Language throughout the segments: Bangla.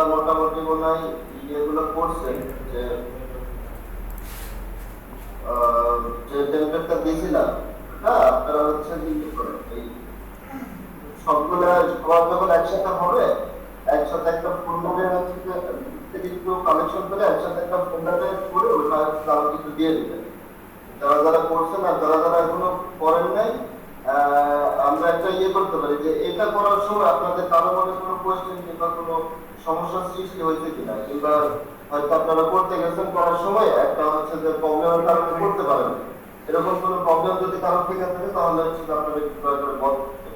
মোটামুটি মনে হয় ইয়েগুলো করছেন যে যে টেমপ্লেটটা দিয়েছিলাম না আপনারা হচ্ছে ইয়ে করেন এই সবগুলা সবার যখন একসাথে হবে একসাথে একটা ফোল্ডারে হচ্ছে যে একটু কালেকশন করে একসাথে একটা ফোল্ডারে করে ওটা তারা কিছু দিয়ে দেবেন যারা যারা করছেন আর যারা যারা এখনো করেন নাই আমরা একটা ইয়ে করতে পারি যে এটা করার সময় আপনাদের কারো মনে কোনো কোয়েশ্চেন কিংবা কোনো সমস্যার সৃষ্টি হয়েছে কিনা কিংবা হয়তো আপনারা করতে গেছেন করার সময় একটা হচ্ছে যে প্রবলেমের কারণে করতে পারেন এরকম কোনো প্রবলেম যদি কারো থেকে থাকে তাহলে হচ্ছে আপনারা একটু দয়া করে বলতে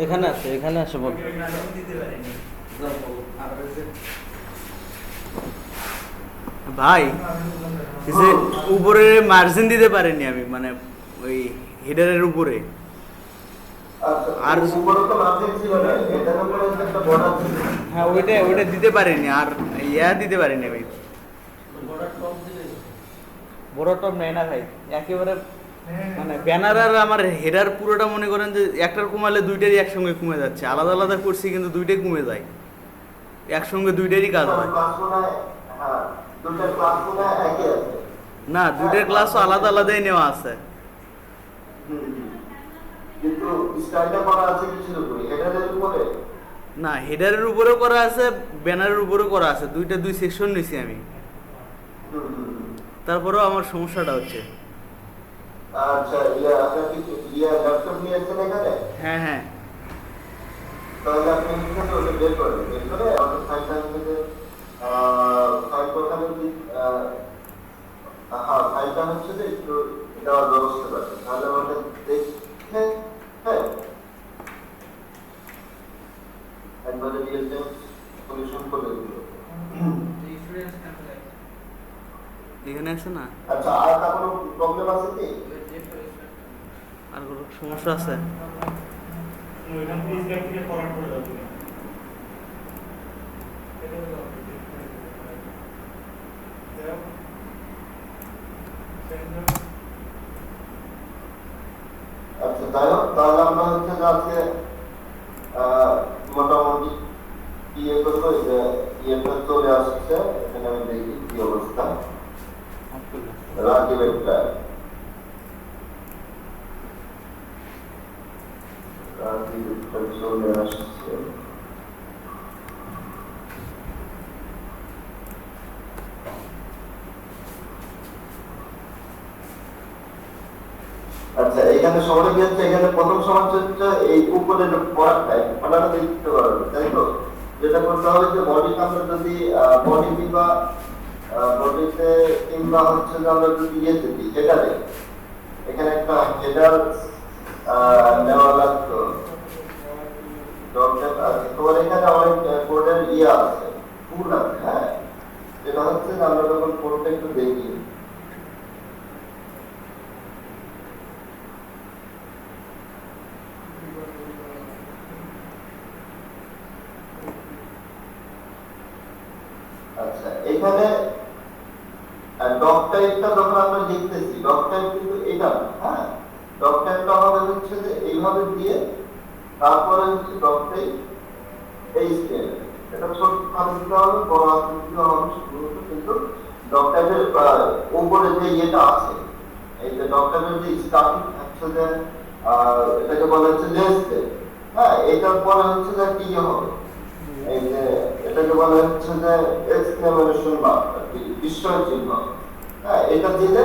এখানে আছে বল ভাই যে উপরে মার্জিন দিতে পারিনি আমি মানে ওই হেডারের উপরে আর হ্যাঁ ওইটা দিতে পারিনি আর দিতে পারিনি আমি বড় টপ নেই না ভাই একেবারে মানে ব্যানার আর আমার হেডার পুরোটা মনে করেন যে একটার কমালে দুইটারই একসঙ্গে কমে যাচ্ছে আলাদা আলাদা করছি কিন্তু দুইটাই কমে যায় একসঙ্গে দুইটারই কাজ হয় না দুইটার ক্লাসও আলাদা আলাদাই নেওয়া আছে না হেডারের উপরেও করা আছে ব্যানারের উপরেও করা আছে দুই সেকশন নিছি আমি তারপরেও আমার সমস্যাটা হচ্ছে আচ্ছা আপনার কি ল্যাপটপ নিয়ে আসছেন এখানে হ্যাঁ হ্যাঁ তাহলে আপনি এখানে ওটা বের করে আমাদের ফাইলটা থেকে ফাইল ওখানে কি হ্যাঁ ফাইলটা হচ্ছে যে একটু দেওয়ার ব্যবস্থা করতে তাহলে আমাদের দেখে হ্যাঁ একবারে রিয়েল টাইম সলিউশন করে দিল এখানে আছে না আচ্ছা আর কোনো প্রবলেম আছে কি আর কোনো সমস্যা আছে ওইখান থেকে স্ক্যান থেকে ফরওয়ার্ড করে দাও আচ্ছা তাহলে আমরা হচ্ছে যে আজকে মোটামুটি ইয়ে করবো যে ইয়েটা চলে আসছে এখানে আমি দেখি কি অবস্থা রাজীবের প্ল্যান চলে আসছে আচ্ছা এখানে সবাই কি হচ্ছে এখানে প্রথম সমস্যা হচ্ছে এই উপরে পড়াটাই ওনারা দেখতে পারবে তাই তো যেটা করতে হবে যে বডি আমরা যদি বডি কিংবা বডিতে কিংবা হচ্ছে যে আমরা যদি ইয়েতে দিই হেডারে এখানে একটা হেডার নেওয়া লাগতো ডক্টর আছে তোমার এখানে অনেক কোডের ইয়ে আছে টুল আছে হ্যাঁ যেটা হচ্ছে যে আমরা যখন কোডটা একটু দেখি আচ্ছা এখানে ডক টাইপটা যখন আমরা লিখতেছি ডক টাইপ কিন্তু এটা হ্যাঁ ডক টাইপটা হবে হচ্ছে যে এইভাবে দিয়ে তারপরে হচ্ছে ডক টাইপ এই স্কেল এটা ছোট হাতে দিতে হবে বড় হাতে দিতে হবে শুধু কিন্তু ডক টাইপের উপরে যে ইয়েটা আছে এই যে ডক টাইপের যে স্টার্টিং হচ্ছে যে এটাকে বলা হচ্ছে লেস হ্যাঁ এটার পরে হচ্ছে যে কি হবে এই যে এটাকে বলা হচ্ছে যে এক্সক্লেমেশন মার্ক বিস্ময় চিহ্ন হ্যাঁ এটা দিলে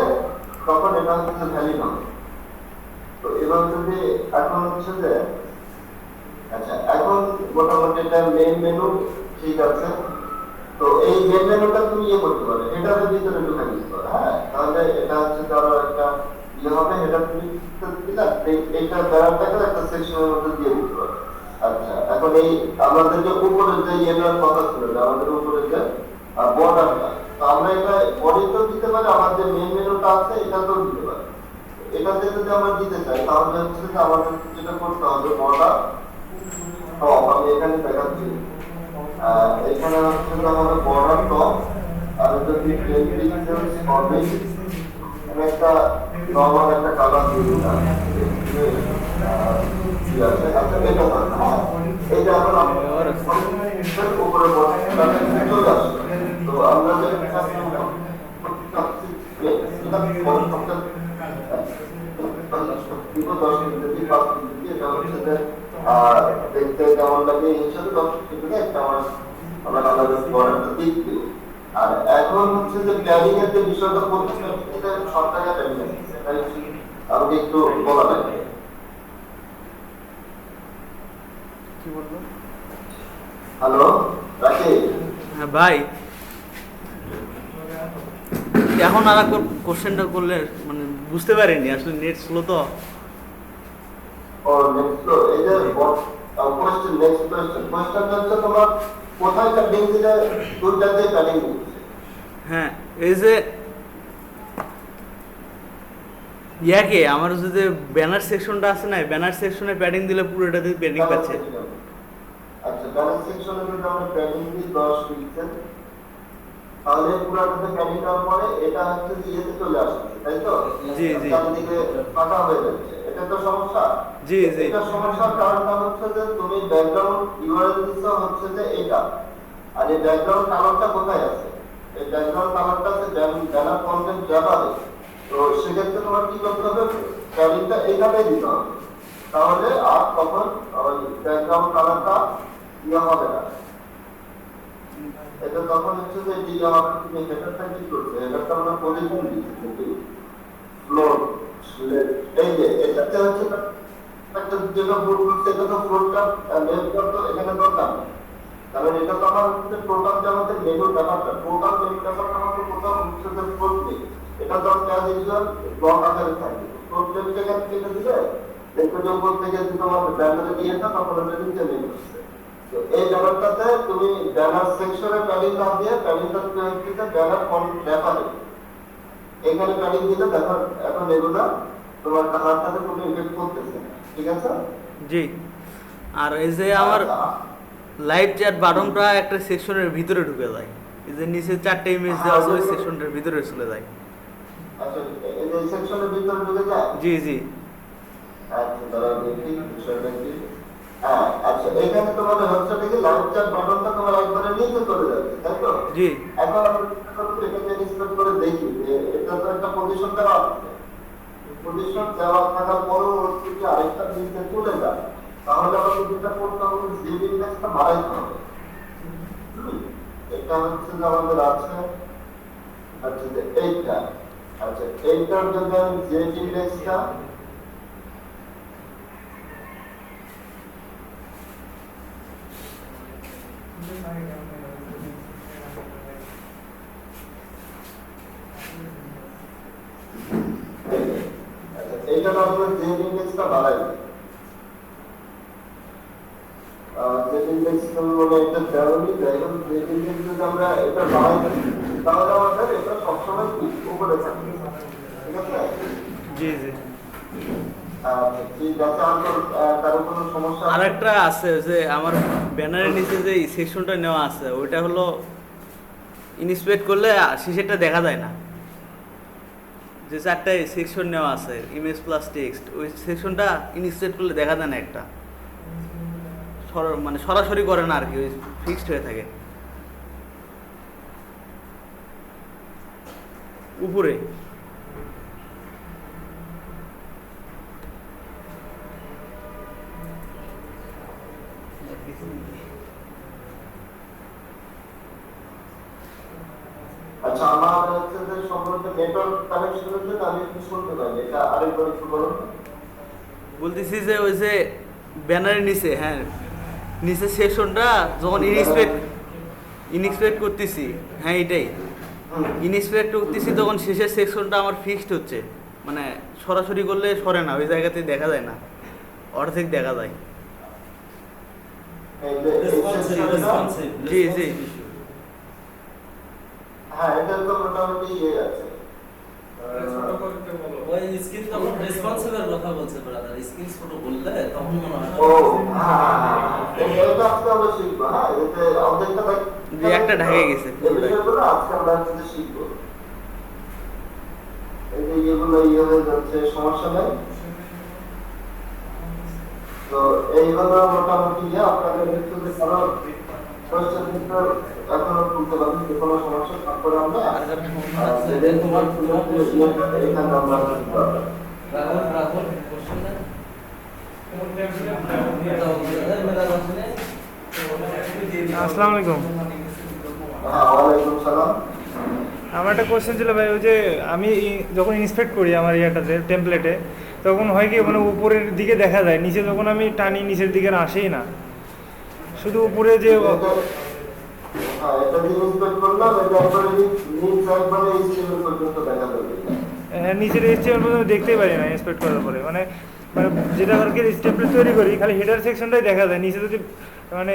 তখন এটা হচ্ছে ভ্যালিড হবে তো এবার যদি এখন হচ্ছে যে আচ্ছা এখন মোটামুটি এটা মেইন মেনু ঠিক আছে তো এই মেইন মেনুটা তুমি ইয়ে করতে পারো এটার ভিতরে ঢুকে দিতে পারো হ্যাঁ তাহলে এটা হচ্ছে ধরো একটা ইয়ে হবে এটা তুমি এইটা ব্যারারটাকে একটা সেকশনের মধ্যে দিয়ে দিতে পারো আচ্ছা এখন এই আমাদের যে উপরে যে ইয়েটার কথা ছিল আমাদের উপরে যে বর্ডারটা তো আমরা এটা বডিতেও দিতে পারি আমার যে মেইন মেনুটা আছে এটাতেও দিতে পারি এটাতে যদি আমরা দিতে চাই তাহলে হচ্ছে যে আমাদের যেটা করতে হবে বর্ডার টপ আমি এখানে দেখাচ্ছি এখানে হচ্ছে যে আমাদের বর্ডার টপ আর যদি প্লেন পিক্সেলস হবে আমি একটা নরমাল একটা কালার দিয়ে দিলাম এই উপরে চলে আসবে। তো আমরা যে দেখতে কেমন লাগে এই হিসাবে 10 থেকে একটা আমরা আলাদা দিক দিই। আর এখন হচ্ছে যে প্ল্যানিং এর যে বিষয়টা বলছেন এটা সরকারি প্ল্যানিং আমাকে একটু বলা লাগে। কি বলবো? হ্যালো রাকিব। হ্যাঁ ভাই, এখন আর কোশ্চেনটা করলে মানে বুঝতে পারিনি, আসলে নেট স্লো তো। ও নেক্সট তো এই যে কোশ্চেন নেক্সট কোশ্চেন হচ্ছে তোমার কোথায় প্ল্যানিং দিলে দুটাতে প্ল্যানিং দিচ্ছে। হ্যাঁ, এই যে ইয়াকে আমার যে ব্যানার সেকশনটা আছে না, ব্যানার সেকশনে প্যাডিং দিলে পুরোটাতে প্যাডিং পাচ্ছে। আচ্ছা, ব্যানার সেকশনে যদি আমরা প্যাডিং দিই 10 পিক্সেল, তাহলে পুরোটাতে প্যাডিং দেওয়ার পরে এটা হচ্ছে যে ইয়েতে চলে আসছে, তাই তো? জি জি চারদিকে ফাঁকা হয়ে যাচ্ছে, এটা তো সমস্যা। জি জি এটা সমস্যার কারণটা হচ্ছে যে তুমি ব্যাকগ্রাউন্ড ইউআরএল দিছো হচ্ছে যে এটা, আর এই ব্যাকগ্রাউন্ড কালারটা কোথায় আছে? এই ব্যাকগ্রাউন্ড কালারটা আছে ব্যানার কন্টেন্ট জাভাতে। তো সেক্ষেত্রে তোমার কি করতে হবে, প্যাডিংটা এইভাবে দিতে হবে, তাহলে আর তখন ওই ব্যাকগ্রাউন্ড কালারটা ইয়ে হবে না। এটা তখন হচ্ছে যে এটি আমাকে তুমি হেডারটা কি করছে, হেডারটা আমরা পজিশন দিচ্ছি ফ্লোর, এই যে এটাতে হচ্ছে একটা যেটা ফ্লোর করছে এটা তো ফ্লোরটা লেফট করতে এখানে দরকার নেই, কারণ এটা তো আমার হচ্ছে টোটাল যে আমাদের মেনুর ব্যাপারটা, টোটাল মেনুর ব্যাপারটা আমাদের কোথাও হচ্ছে যে ফ্লোর নেই, এটা তো ক্যাজ ইউজুয়াল ব্লক আকারে থাকে। ফ্লোর লেফটে গেলে কেটে দিলে দেখবে যে উপর থেকে যদি তোমার ব্যানারে দিয়ে থাকে তখন এটা নিচে নেমে আসছে। তো এই ব্যাপারটাতে তুমি ব্যানার সেকশনে প্যাডিং না দিয়ে প্যাডিংটা দিতে ব্যানার কন্টেন্ট লেখাবে, এখানে প্যাডিং দিলে দেখো এখন এগুলা তোমার কালারটাতে কোনো ইফেক্ট করতেছে না, ঠিক আছে? জি। আর এই যে আমার লাইভ চ্যাট বাটনটা একটা সেকশনের ভিতরে ঢুকে যায়, এই যে নিচে 4টে ইমেজ দেওয়া আছে ওই সেকশনটার ভিতরে চলে যায়। আচ্ছা, এই যে সেকশনের ভিতরে ঢুকে যায়। জি জি আচ্ছা, দাঁড়াও দেখি বিষয়টা কি। হ্যাঁ, আচ্ছা, এখানে তোমার হচ্ছে দেখি লাইভ চ্যাট বাটনটা তোমার একবারে নিচে চলে যাচ্ছে, তাই তো? জি এখন আমরা এটাকে ইন্সপেক্ট করে দেখি যে এটা তো একটা পজিশন দেওয়া আছে, পজিশন দেওয়া থাকার পরবর্তীতে আরেকটা নিচে চলে যায়, তাহলে আমাদের যেটা করতে হবে জেড ইন্ডেক্সটা বাড়াইতে হবে। এটা হচ্ছে যে আমাদের আছে, আচ্ছা যে এইটা, আচ্ছা এইটার জন্য আমি জেড ইন্ডেক্সটা এইটা আমরা জেড ইন্ডেক্সটা বাড়াই, জেড ইন্ডেক্স বলে একটা ফ্যামিলি ড্রাইভার, জেড ইন্ডেক্স যদি আমরা এটা বাড়াই তাহলে আমাদের এটা সবসময় উপরে থাকবে, ঠিক আছে? জি জি ঠিক আছে। কারো কোনো সমস্যা আর একটা আছে যে আমার ব্যানারের নিচে যে সেকশনটা নেওয়া আছে ওইটা হলো ইনস্পেক্ট করলে শেষেরটা দেখা যায় না, যে 4টা সেকশন নেওয়া আছে ইমেজ প্লাস টেক্সট, ওই সেকশনটা ইনস্পেক্ট করলে দেখা যায় না, একটা মানে সরাসরি করে না আর কি, ওই ফিক্সড হয়ে থাকে উপরে। আচ্ছা, আমার হচ্ছে যে সম্পর্ক নেটওয়ার্ক কানেকশনের জন্য আমি একটু শুনতে পাই, এটা আরেকবার একটু বলুন। বলতেছি যে ওই যে ব্যানারের নিচে, হ্যাঁ নিচে সেকশনটা যখন ইনস্পেক্ট করতেছি, হ্যাঁ এটাই ইনস্পেক্ট করতেছি, তখন শেষের সেকশনটা আমার ফিক্সড হচ্ছে, মানে সরাসরি করলে সরে না, ওই জায়গাতে দেখা যায় না, অর্ধেক দেখা যায়। জি জি হ্যাঁ, এটা তো মোটামুটি ইয়ে আছে। ওই স্ক্রিন তখন রেসপন্সিভের কথা বলছে ব্রাদার, স্ক্রিন ছোট বললে তখন মনে হয় ও হ্যাঁ, এটা আজকে আমরা শিখবো। হ্যাঁ, এতে অবজেক্টটা যে একটা ঢাকে গেছে এই বিষয়গুলো আজকে আমরা হচ্ছে শিখবো। এই যে এগুলো ইয়ে হয়ে যাচ্ছে, সমস্যা নেই। তো এই হলো মোটামুটি আপনাদের হচ্ছে যে কারো কোশ্চেন কিন্তু এখনো তুলতে পারেন, যে কোনো সমস্যা তারপরে আমরা এখানে আমরা রাহুল কোশ্চেন না আসসালামু আলাইকুম। হ্যাঁ, ওয়ালাইকুম সালাম। আমার একটা কোশ্চেন ছিল ভাই, ওই যে আমি যখন ইন্সপেক্ট করি আমার ইয়েটাতে টেমপ্লেটে, তখন হয় কি মানে উপরের দিকে দেখা যায়, নিচে যখন আমি টানি নিচের দিকে আর আসেই না, শুধু উপরে যে হ্যাঁ, এটা দিয়ে ইন্সপেক্ট করলাম, এটা একবারে নিচ একবারে এই স্টেপের পর্যন্ত দেখা যাবে। নিচের স্টেপের পর্যন্ত দেখতেই পারি না ইন্সপেক্ট করার পরে, মানে মানে যেটা আর কি স্টেপলেট তৈরি করি খালি হেডার সেকশনটাই দেখা যায়, নিচে যদি মানে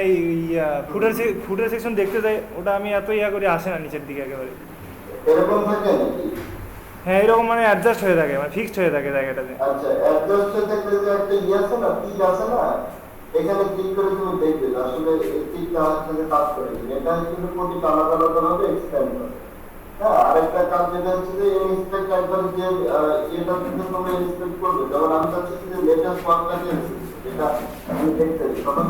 ফুটার সেকশন দেখতে যাই ওটা আমি এত করি আসে না নিচের দিকে একেবারে। এরকম থাকে নাকি? হ্যাঁ, এরকম মানে অ্যাডজাস্ট হয়ে থাকে, মানে ফিক্সড হয়ে থাকে জায়গাটাতে। আচ্ছা, অ্যাডজাস্ট হয়ে থাকলে যে একটা আছে না, টিক আছে না, এখানে ক্লিক করে তুমি দেখবে যে আসলে এই টিকটা হচ্ছে যে কাজ করে। এটা কিন্তু প্রতিটা আলাদা আলাদা ভাবে এক্সপ্যান্ড করে। হ্যাঁ, আরেকটা কাজ যেটা হচ্ছে যে ইন্সপেক্ট একবার যে এটা কিন্তু তুমি ইন্সপেক্ট করবে, যেমন আমি চাচ্ছি যে লেটেস্ট ওয়ার্কটা যেটা আমি দেখতেছি, তখন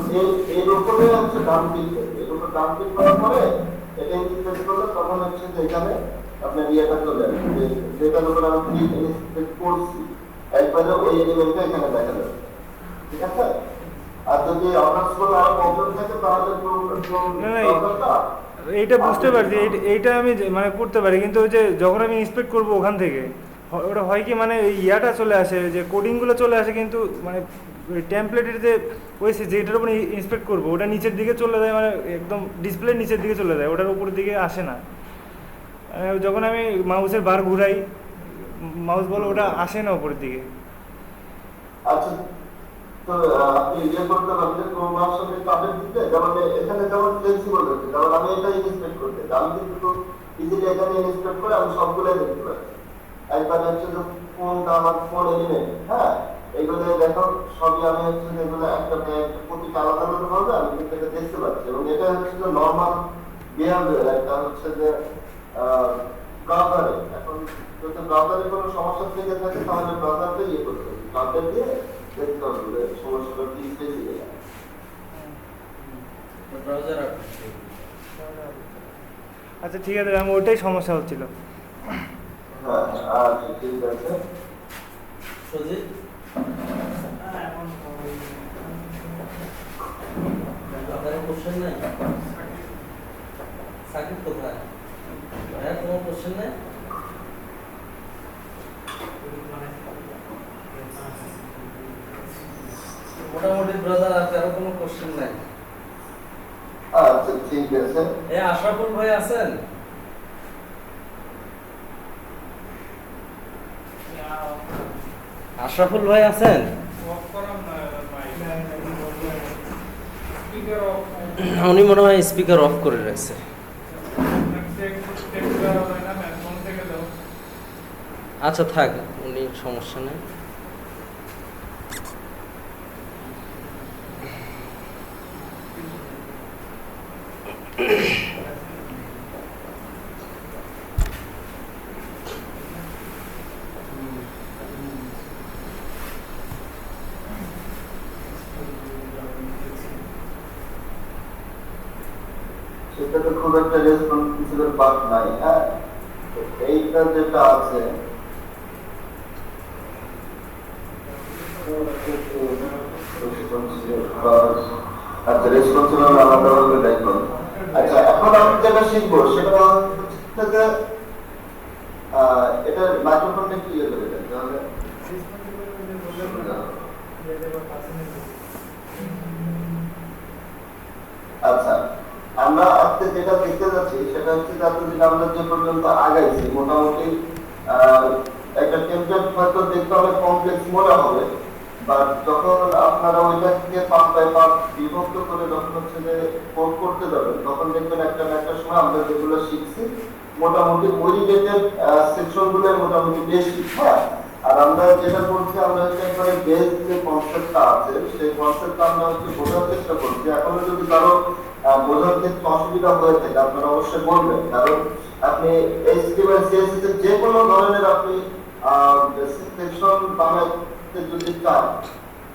এর উপরে হচ্ছে ডান ক্লিক করবে, এর উপর ডান ক্লিক করার পরে এটা ইন্সপেক্ট করলে তখন হচ্ছে যে এখানে আপনার ইয়েটা চলে আসবে, যেটার উপর আমি ক্লিক ইন্সপেক্ট করছি একবারে ওই এলিমেন্টটা এখানে দেখা যাবে। ঠিক আছে? আর যদি অনার্স করে আরো প্রবলেম থাকে তাহলে এইটা বুঝতে পারছি, এইটা আমি মানে করতে পারি, কিন্তু ওই যে যখন আমি ইন্সপেক্ট করবো ওখান থেকে ওটা হয় কি মানে ইয়াটা চলে আসে, যে কোডিংগুলো চলে আসে, কিন্তু মানে টেমপ্লেটের যে ওই যেটার উপর ইন্সপেক্ট করবো ওটা নিচের দিকে চলে যায়, মানে একদম ডিসপ্লে নিচের দিকে চলে যায়, ওটার উপর দিকে আসে না। যখন আমি মাউসের বার ঘুরাই, মাউস বল ওটা আসে না উপরের দিকে। আচ্ছা, তো আপনি ইয়ে করতে পারেন যে কোন অপশনে কাটের দিতে, যেমন এখানে যেমন ফ্লেক্সিবল হচ্ছে, যেমন আমি এটা ইনস্পেক্ট করতে আমি কিন্তু ইজিলি এখানে ইনস্পেক্ট করে আমি সবগুলোই দেখতে পাচ্ছি। একবার হচ্ছে যে কোনটা আমার কোন এলিমেন্ট, হ্যাঁ, এগুলো দেখো সবই আমি হচ্ছে যে এগুলো একটা প্রতিটা আলাদা আলাদা ভাবে আমি কিন্তু এটা দেখতে পাচ্ছি, এবং এটা হচ্ছে যে নর্মাল বিহেভিয়ার। একটা হচ্ছে যে ব্রাউজারে, এখন যদি ব্রাউজারে কোনো সমস্যা থেকে থাকে তাহলে ব্রাউজারটা ইয়ে করতে হবে, ব্রাউজার দিয়ে দেখতে হবে সমস্যাটা কি স্পেসিফিক। ব্রাউজার আচ্ছা ঠিক আছে, আমি ওইটাই সমস্যা হচ্ছিল। হ্যাঁ, আচ্ছা ঠিক আছে। সুজিত আপনার কোশ্চেন নাই? সাকিব কোথায়? ভাইয়া তোমার কোশ্চেন নাই? মোটামুটি ব্রাদার আর কারো কোনো কোশ্চেন নাই? আচ্ছা ঠিক আছে। এ আশরাফুল ভাই আছেন? আশরাফুল ভাই আছেন? উনি মনে হয় স্পিকার অফ করে রাখছে। আচ্ছা থাক, উনি সমস্যা নেই। সেটাতে খুব একটা রেসপন্সিবল পার্ট নাই। হ্যাঁ, এইটা যেটা আছে আচ্ছা, রেসপন্সিবল আলাদা ভাবে দেখো। আচ্ছা, এখন আমি যেটা শিখবো সেটা হচ্ছে যে এটা মাইক্রোফোনটা ক্লিয়ার করে দেন তাহলে। আচ্ছা, আমরা আজকে যেটা দেখতে যাচ্ছি সেটা হচ্ছে যে আমরা যে পর্যন্ত আগাইছি মোটামুটি একটা টেমপ্লেট হয়তো দেখতে অনেক কমপ্লেক্স মনে হবে, বাট যখন আপনারা ওইটাকে পার্ট বাই পার্ট বিভক্ত করে যখন হচ্ছে যে কোড করতে যাবেন তখন দেখবেন একটা সময় আমরা যেগুলো শিখছি মোটামুটি ওই রিলেটেড সেকশন গুলো মোটামুটি বেশি। হ্যাঁ, আর আমরা যেটা করছি আমরা হচ্ছে একবারে বেস যে কনসেপ্টটা আছে সেই কনসেপ্টটা আমরা হচ্ছে বোঝার চেষ্টা করছি। এখনো যদি কারো বোঝার ক্ষেত্রে অসুবিধা হয়ে থাকে আপনারা অবশ্যই বলবেন, কারণ আপনি HTML CSS এর যে কোনো ধরনের আপনি সেকশন বানাইতে যদি চান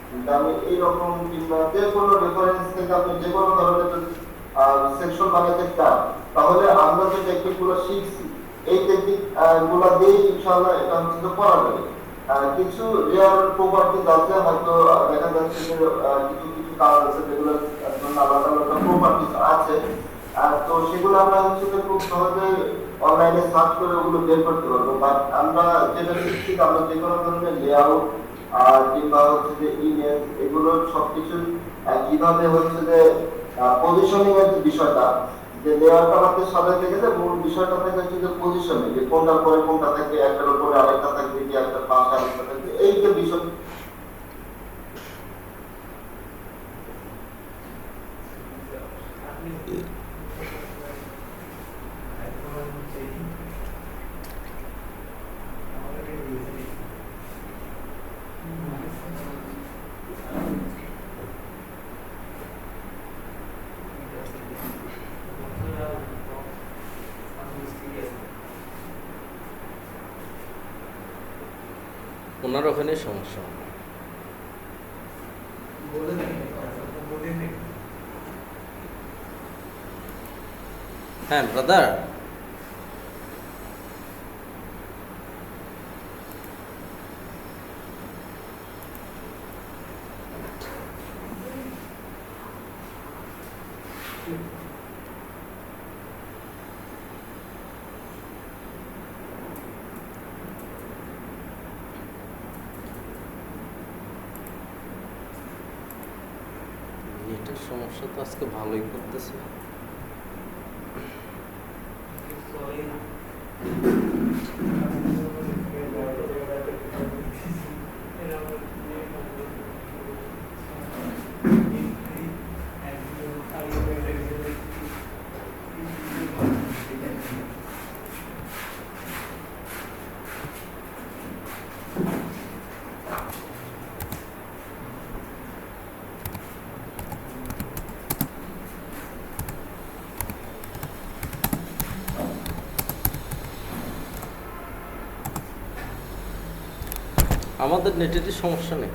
কিন্তু আমি এইরকম কিংবা যে কোনো রেফারেন্স থেকে আপনি যে কোনো ধরনের সেকশন বানাতে চান, তাহলে আমরা যে টেকনিক গুলো শিখছি এই টেকনিক গুলো দিয়ে ইনশাআল্লাহ এটা হচ্ছে যে করা যাবে। কিছু রেয়ার প্রপার্টিজ আছে, হয়তো দেখা যাচ্ছে যে কিছু কিছু কাজ আছে যেগুলো জন্য আলাদা আলাদা প্রপার্টিজ আছে, তো সেগুলো আমরা হচ্ছে যে খুব সহজে অনলাইনে সার্চ করে ওগুলো বের করতে পারবো। বাট আমরা যেটা শিখছি আমরা যে কোনো ধরনের লেআউট কিংবা হচ্ছে যে ইমেজ এগুলো সবকিছু কিভাবে হচ্ছে যে পজিশনিং এর যে বিষয়টা, যে লেয়ারটা আমাদের সাজাতে গেলে মূল বিষয়টা থাকে হচ্ছে যে পজিশনিং, যে কোনটার পরে কোনটা থাকে, একটার উপরে আরেকটা থাকবে কি একটা পাশে আরেকটা থাকবে, এই যে বিষয়। ওনার ওখানে সমস্যা হবে। হ্যাঁ ব্রাদার, নেটের সমস্যা তো আজকে ভালোই করতেছে। আমাদের নেটেরই সমস্যা নেই।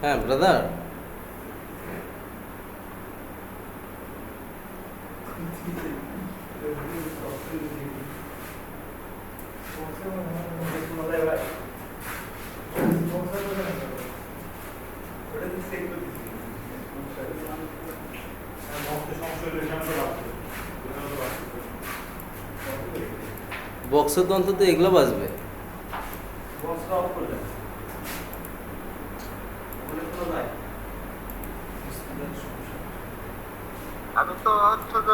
হ্যাঁ ব্রাদার, বক্সে তো অন্তত এগুলো বাজবে। আমি তো হচ্ছে যে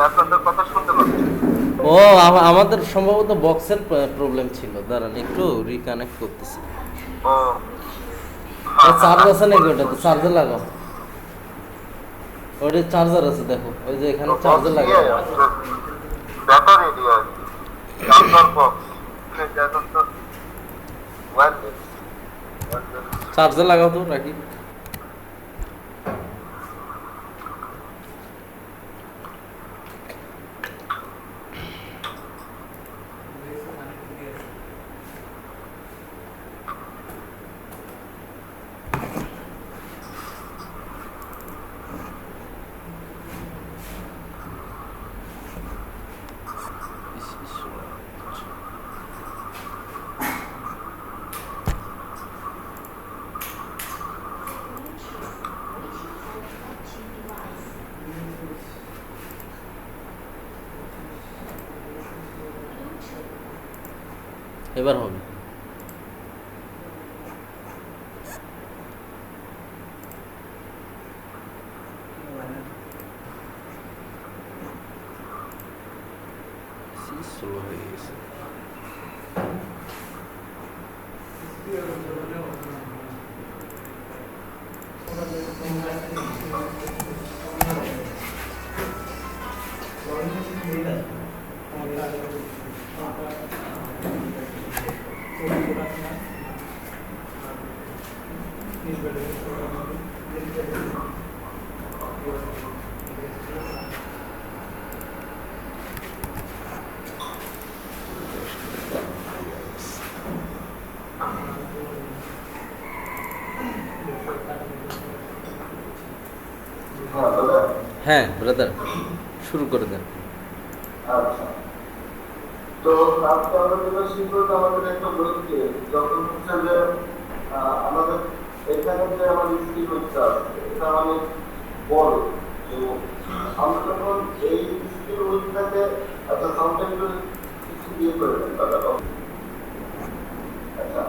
আপনাদের কথা শুনতে পাচ্ছি। ও আমাদের সম্ভবত বক্সের প্রবলেম ছিল, দাঁড়ান একটু রিকানেক্ট করতেছি। ও চার্জ আছে নাকি ওটাতে? চার্জার লাগাও, ওটা চার্জার আছে দেখো, ওই যে এখানে চার্জার লাগাও। ব্যাটারি দিয়ে চার্জার বক্স এখন তো ওয়্যারলেস চার্জার লাগাও তো নাকি? এবার হবে। আছে। হ্যাঁ দাদা। হ্যাঁ ব্রাদার, শুরু করে দেন। আচ্ছা, তো আজকে আমরা যেটা শিখবো যে আমাদের একটা বইকে যখন হচ্ছে যে আমাদের এখানে যে আমাদের ইনস্টিটিউটটা আছে এটা অনেক বড়, তো আমরা যখন এই ইনস্টিটিউটটাকে একটা সাউন্ড কিছু দিয়ে করে দেন দাদা। আচ্ছা,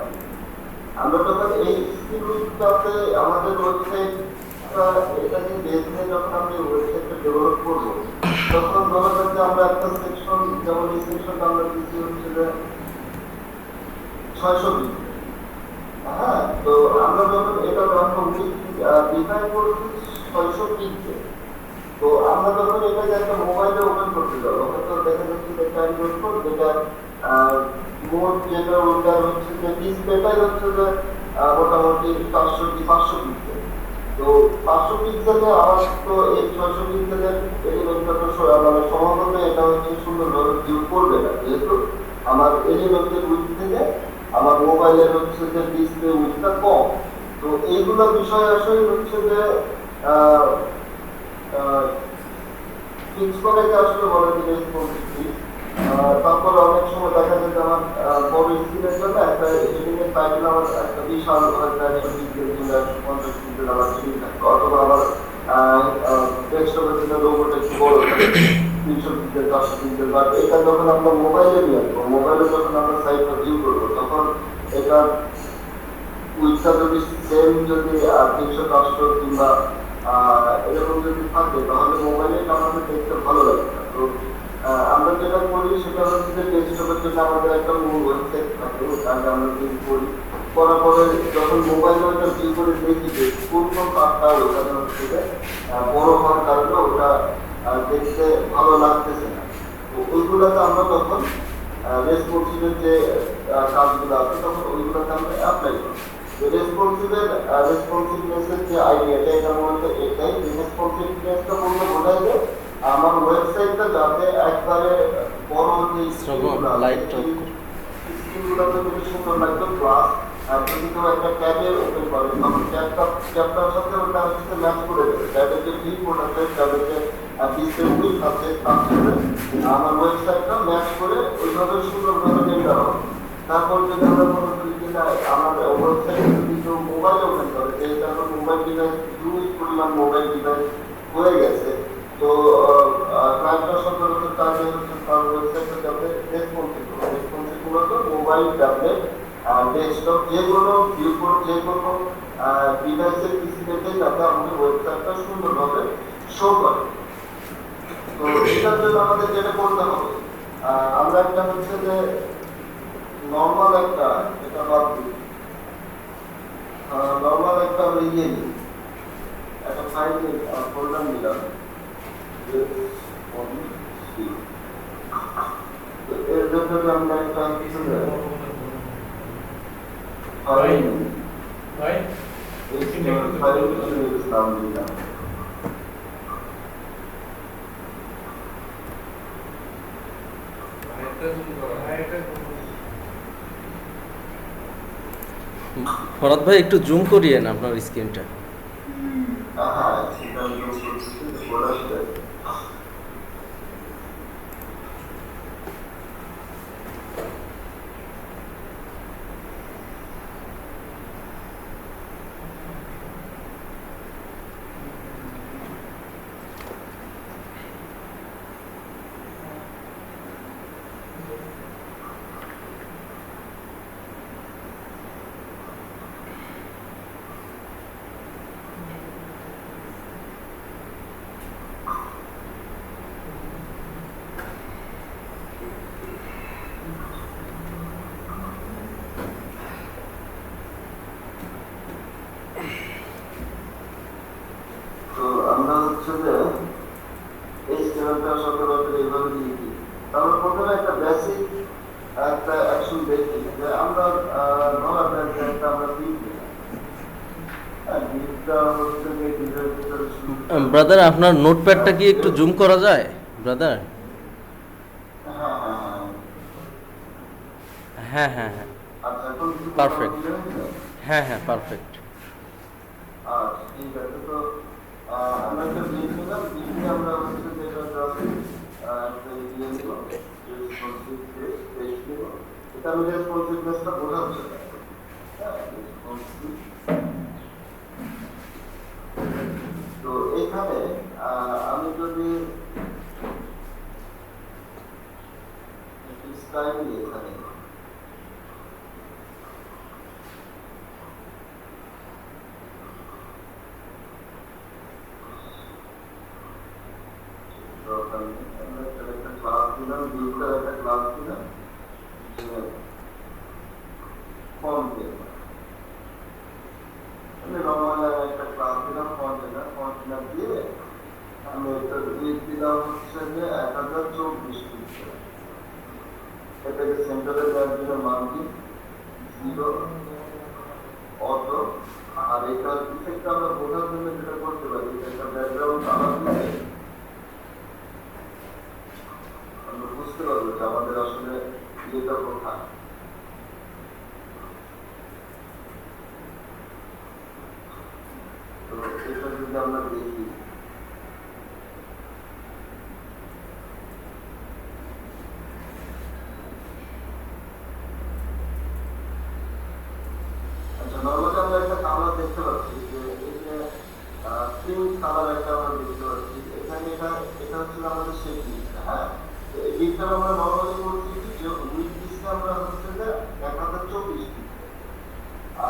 আমরা যখন এই ইনস্টিটিউটটাতে আমাদের ওয়েবসাইট এটাকে দেখে যখন আমি ওয়েবসাইটটা ডেভেলপ করবো, তখন ধরা যাচ্ছে আমরা একটা সেকশন, যেমন এই সেকশনটা আমরা দিচ্ছি হচ্ছে যে 600 বিট। হ্যাঁ, তো আমরা যখন এটা ডিফাইন করছি 600 বিটকে, তো আমরা যখন এটাকে একটা মোবাইলে ওপেন করতে যাবো, হয়তো দেখা যাচ্ছে যে একটা অ্যান্ড্রয়েড ফোন যেটা মোট যেটা ওটার হচ্ছে যে ডিসপ্লেটাই হচ্ছে যে মোটামুটি 500 পিক্সেল। তো 500 পিক্সেলে আমার তো এই 600 পিক্সেলের এলিমেন্টটা তো মানে সম্ভবত এটা হচ্ছে সুন্দরভাবে ভিউ করবে না, যেহেতু আমার এলিমেন্টের উইথ থেকে আমার মোবাইলের হচ্ছে যে ডিসপ্লে উইথটা কম। তো এইগুলো বিষয় আসলে হচ্ছে যে ফিক্স করে আসলে বলে যে রেসপন্সিবিলিটি। তারপর অনেক সময় দেখা যায় যে আমার বড় স্ক্রিনের জন্য একটা এডিটিংয়ের টাইটেল আমার একটা বিশাল হয়তো 100 পিক্সেল কিংবা 150 পিক্সেল আমার স্ক্রিন থাকে, অথবা আমার ডেস্কটপের জন্য লোগোটা একটু বড় থাকে 300 পিক্সেল 400 পিক্সেল। বাট এটা যখন আমরা মোবাইলে নিয়ে আসবো, মোবাইলে যখন আমরা সাইটটা ভিউ করবো, তখন এটা উইথটা যদি সেম যদি 300 400 কিংবা এরকম যদি থাকে, তাহলে মোবাইলে আমাদের দেখতে ভালো লাগে না। তো আমরা যেটা করি সেটা হচ্ছে যে ডেস্কটপের জন্য আমাদের একটা মূল ওয়েবসাইট থাকে, ওটাকে আমরা ভিউ করি, করার পরে যখন মোবাইলে ওটা ভিউ করে দেখি যে কোন কোন পার্টটা ওখানে হচ্ছে যে বড় হওয়ার কারণে ওটা দেখতে ভালো লাগতেছে না, তো ওইগুলোতে আমরা তখন রেসপন্সিভের যে কাজগুলো আছে তখন ওইগুলোতে আমরা অ্যাপ্লাই করি। রেসপন্সিভনেসের যে আইডিয়াটা, এটা মূলত এটাই, রেসপন্সিভনেসটা বলতে বোঝায় যে আমার ওয়েবসাইটটা যাতে একবারে বড় যে স্ক্রিনগুলোতে যদি সুন্দর লাগতো, প্লাস যদি কেউ একটা ট্যাবে ওপেন করে তখন ট্যাবটার সাথে ওটা হচ্ছে ম্যাচ করে দেবে, ট্যাবের যে ভিউপোর্ট আছে, ট্যাবের যে ডিসপ্লে উইথ আছে, তার সাথে আমার ওয়েবসাইটটা ম্যাচ করে ওইভাবে সুন্দরভাবে রেন্ডার হবে। তারপর যদি আমরা মনে করি যে আমার ওয়েবসাইটে যদি কেউ মোবাইল ওপেন করে, যেহেতু আমার মোবাইল ডিভাইস হিউজ পরিমাণ মোবাইল ডিভাইস হয়ে গেছে, তো ক্লায়েন্টরা সচরাচর চাইলে হচ্ছে তার ওয়েবসাইটে যাতে রেসপন্সিভ মূলত মোবাইল, ট্যাবলেট, ডেস্কটপ যে কোনো ভিউপোর্ট যে কোনো ডিভাইসের পিসি থেকে যাতে আমাদের ওয়েবসাইটটা সুন্দরভাবে শো করে। তো এটার জন্য আমাদের যেটা করতে হবে, আমরা একটা হচ্ছে যে নর্মাল একটা, এটা বাদ দিই, নর্মাল একটা ইয়ে নিই, একটা ফাইল ফোল্ডার নিলাম, এর জন্য আমরা একটা কিছু নাম দিলাম। ফরাদ ভাই একটু জুম করিয়েন আপনার স্ক্রিনটা। হ্যাঁ, সেটা আমি বলে আসলে ব্রাদার আপনার নোটপ্যাডটা কি একটু জুম করা যায় ব্রাদার? হ্যাঁ হ্যাঁ হ্যাঁ হ্যাঁ হ্যাঁ হ্যাঁ আচ্ছা এখন কি Perfect. clear হয়েছে? হ্যাঁ হ্যাঁ পারফেক্ট। আচ্ছা ঠিক আছে। তো আমরা একটা লিঙ্ক নিলাম, লিঙ্কে আমরা হচ্ছে যেটা একটা ইয়ে নিব, রেসপন্সিভ টেস্ট নিব। এটা আমি রেসপন্সিভনেসটা বোঝাচ্ছি না। হ্যাঁ, responsive। তো এখানে আমি যদি স্টাইল এখানে দরকার নেই, আমরা একটা ক্লাস দিলাম, গ্রুপের একটা ক্লাস দিলাম, ফর্ম দিয়ে আমি নর্মাল একটা ক্লাস দিলাম, ফর্ম দিয়ে আমি একটা উইক দিলাম হচ্ছে যে 1024 পিক্সেল। এটাকে সেন্টারে দেওয়ার জন্য মান দিই 0 অটো। আর এটার ইফেক্ট আমরা বোঝার জন্য যেটা করতে পারি, একটা ব্যাকগ্রাউন্ড কালার দিয়ে আমরা বুঝতে পারবো যে আমাদের আসলে ইয়েটা কোথায়। তো এটা যদি আমরা দেখি, আচ্ছা নর্মালি আমরা একটা কালার দেখতে পাচ্ছি যে এই যে পিঙ্ক কালার একটা আমরা দেখতে পাচ্ছি এখানে। এটা হচ্ছে আমাদের সেই দিকটা। হ্যাঁ, তো এই দিকটা আমরা নর্মালি করছি যে উইক দিচ্ছি আমরা হচ্ছে যে 1024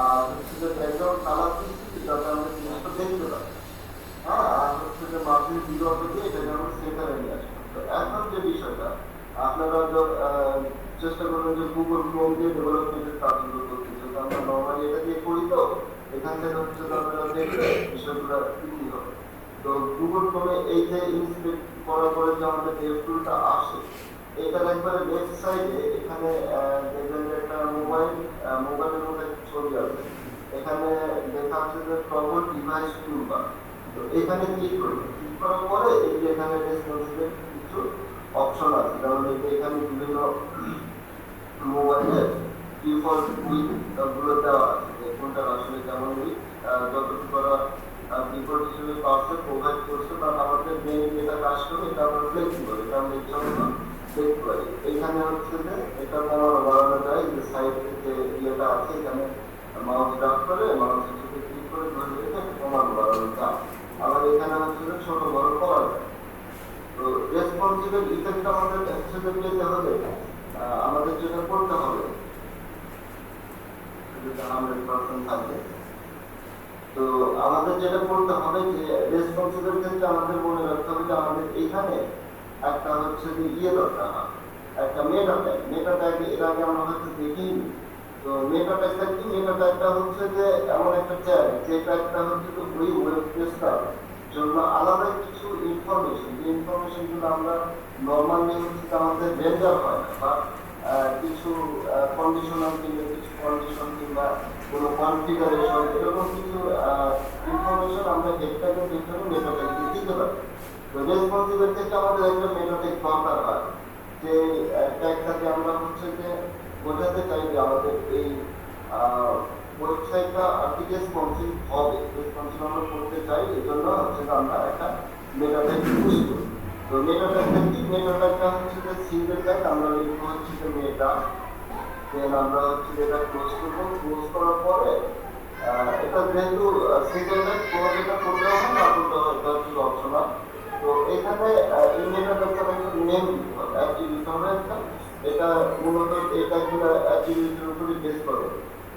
আর হচ্ছে যে ব্যাকগ্রাউন্ড কালার দিচ্ছি যাতে আমরা জিনিসটা দেখতে পাই। হ্যাঁ, আর হচ্ছে যে মাঝে 0 থেকে এটাকে আমরা সেন্টারে নিয়ে আসবো। তো এখন যে বিষয়টা আপনারা চেষ্টা করবেন যে গুগল ক্রোম দিয়ে ডেভেলপমেন্টের কাজগুলো করতে, যেটা আমরা নর্মালি এটা দিয়ে করি। তো এখান থেকে হচ্ছে যে আপনারা দেখলে বিষয়গুলো ইজি হবে। তো গুগল ক্রোমে এই যে ইনস্পেক্ট করার পরে যে আমাদের ডেভ টুলটা আসে, এটার একবারে লেফট সাইডে এখানে দেখবেন যে একটা মোবাইলের মধ্যে একটা ছবি আছে। এখানে দেখা আছে যে টগল ডিভাইস টুলবার। তো এখানে ক্লিক করবেন, ক্লিক করার পরে এই যে এখানে রেসপন্সিভ কিছু অপশন আছে, যেমন এখানে বিভিন্ন মোবাইলের ডিফল্ট উইক গুলো দেওয়া আছে যে কোনটা আসলে কেমন উইক যতটুকু করা ডিফল্ট হিসেবে পাওয়ার প্রোভাইড করছে, বা আমাদের মেইন যেটা কাজ করে এটা আমরা ফ্লেক্সিবল, এটা আমরা ইচ্ছা মতো দেখতে পারি। এখানে হচ্ছে যে এটা আমার বাড়ানো যায় যে সাইড যে ইয়েটা আছে, এখানে মাউস ড্রাগ করে মাউসের সাথে ক্লিক করে ধরে রেখে কমান্ড বাড়ানো যায়। আবার এখানে হচ্ছে যে ছোট বড় করা যায়। তো রেসপন্সিবল ইফেক্ট আমাদের একসাথে পেতে হলে আমাদের যেটা করতে হবে যেটা 100% থাকে। তো আমাদের যেটা করতে হবে যে রেসপন্সিবল ক্ষেত্রে আমাদের মনে রাখতে হবে যে আমাদের এখানে একটা হচ্ছে যে ইয়ে দরকার হয়, একটা মেটা ট্যাগ এর আগে আমরা হয়তো দেখিনি। তো মেটা ট্যাগটা কি? মেটা ট্যাগটা হচ্ছে যে এমন একটা ট্যাগ যে ট্যাগটা হচ্ছে তো ওই ওয়েব পেজটার জন্য আলাদা কিছু ইনফরমেশন, যে ইনফরমেশন গুলো আমরা নর্মালি হচ্ছে আমাদের ভেন্ডার হয় না, বা কিছু কন্ডিশনাল কিংবা কিছু কন্ডিশন কিংবা কোনো কনফিগারেশন এরকম কিছু ইনফরমেশন আমরা হেডটাকে ভিতরে মেটা ট্যাগ দিয়ে দিতে পারি। তো রেসপন্সিবল থেকে আমাদের একটা মেটা ট্যাগ দরকার হয়, যে ট্যাগটাকে আমরা হচ্ছে যে বোঝাতে চাই যে আমাদের এই ওয়েবসাইটটা আর্টিক রেসপন্সিভ হবে, রেসপন্সিভ আমরা করতে চাই। এই জন্য হচ্ছে যে আমরা একটা মেটা ট্যাগ ইউজ করি। তো মেটা ট্যাগটা কি? মেটা ট্যাগটা হচ্ছে যে সিঙ্গেল ট্যাগ, আমরা লিখবো হচ্ছে যে মেটা, দেন আমরা হচ্ছে যেটা ক্লোজ করবো। ক্লোজ করার পরে এটা যেহেতু সিঙ্গেল ট্যাগ, কোনো যেটা করতে হবে না করতে হবে, এটা হচ্ছে অপশনাল। তো এখানে এই মেটা ট্যাগটা একটা নেম দিতে হবে, অ্যাট্রিবিউট হবে একটা। এটা মূলত এই ট্যাগগুলো অ্যাট্রিবিউটের উপরে বেস করে।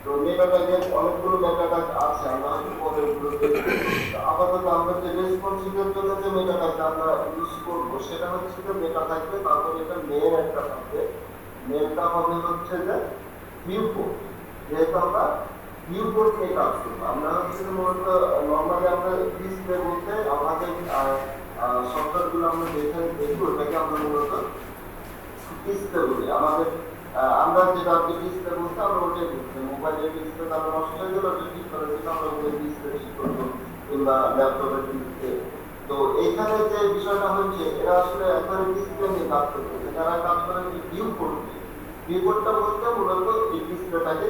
তো মেটা ট্যাগের অনেকগুলো মেটা ট্যাগ আছে, আমরা হয়তো পরে ওগুলো দেখব। আপাতত আমরা যে রেসপন্সিভের জন্য যে মেটা ট্যাগটা আমরা ইউজ করবো সেটা হচ্ছে যে মেটা থাকবে, তারপরে এটা মেল একটা থাকবে। মেলটা হবে হচ্ছে যে ভিউপোর্ট, যেহেতু আমরা ভিউপোর্ট নিয়ে কাজ করবো। আমরা হচ্ছে যে মূলত নর্মালি আমরা ডিসপ্লে বলতে আমাদের সফটওয়্যারগুলো আমরা দেখবো, ওটাকে আমরা মূলত ডিসপ্লে বলি। আমাদের আমরা যেটা ডিসপ্লে বলতে আমরা ওটাই বুঝছি, মোবাইলের ডিসপ্লে আমরা নষ্ট হয়ে গেলে ওটা ঠিক করে দিলে আমরা ওই ডিসপ্লে ঠিক করবো, কিংবা ল্যাপটপের ডিসপ্লে তো এখানে যে বিষয়টা হচ্ছে এরা আসলে একবারে ডিসপ্লে নিয়ে কাজ করতেছে, যারা কাজ করে ভিউ করছে, ভিউ কোডটা বলতে মূলত এই ডিসপ্লেটাকে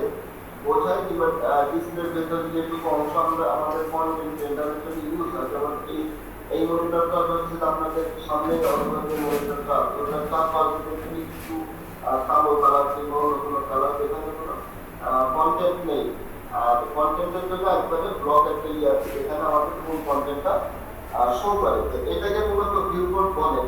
বোঝায়, কিংবা ডিসপ্লের ভেতরে যেটুকু অংশ আমরা আমাদের কন্টেন্ট জেনারের জন্য ইউজ হয়, যেমন এই মনিটরটা হচ্ছে আপনাদের সামনে যে মনিটরটা ওটা চার পাঁচ একটু কালো কালার কিংবা অন্য কোনো কালার, যেখানে কোনো কন্টেন্ট নেই। আর কন্টেন্টের জন্য একবারে ব্লক একটা ইয়ে আছে, এখানে আমাদের কোন কন্টেন্টটা শো করে, তো এটাকে মূলত ভিউ কোড বলে।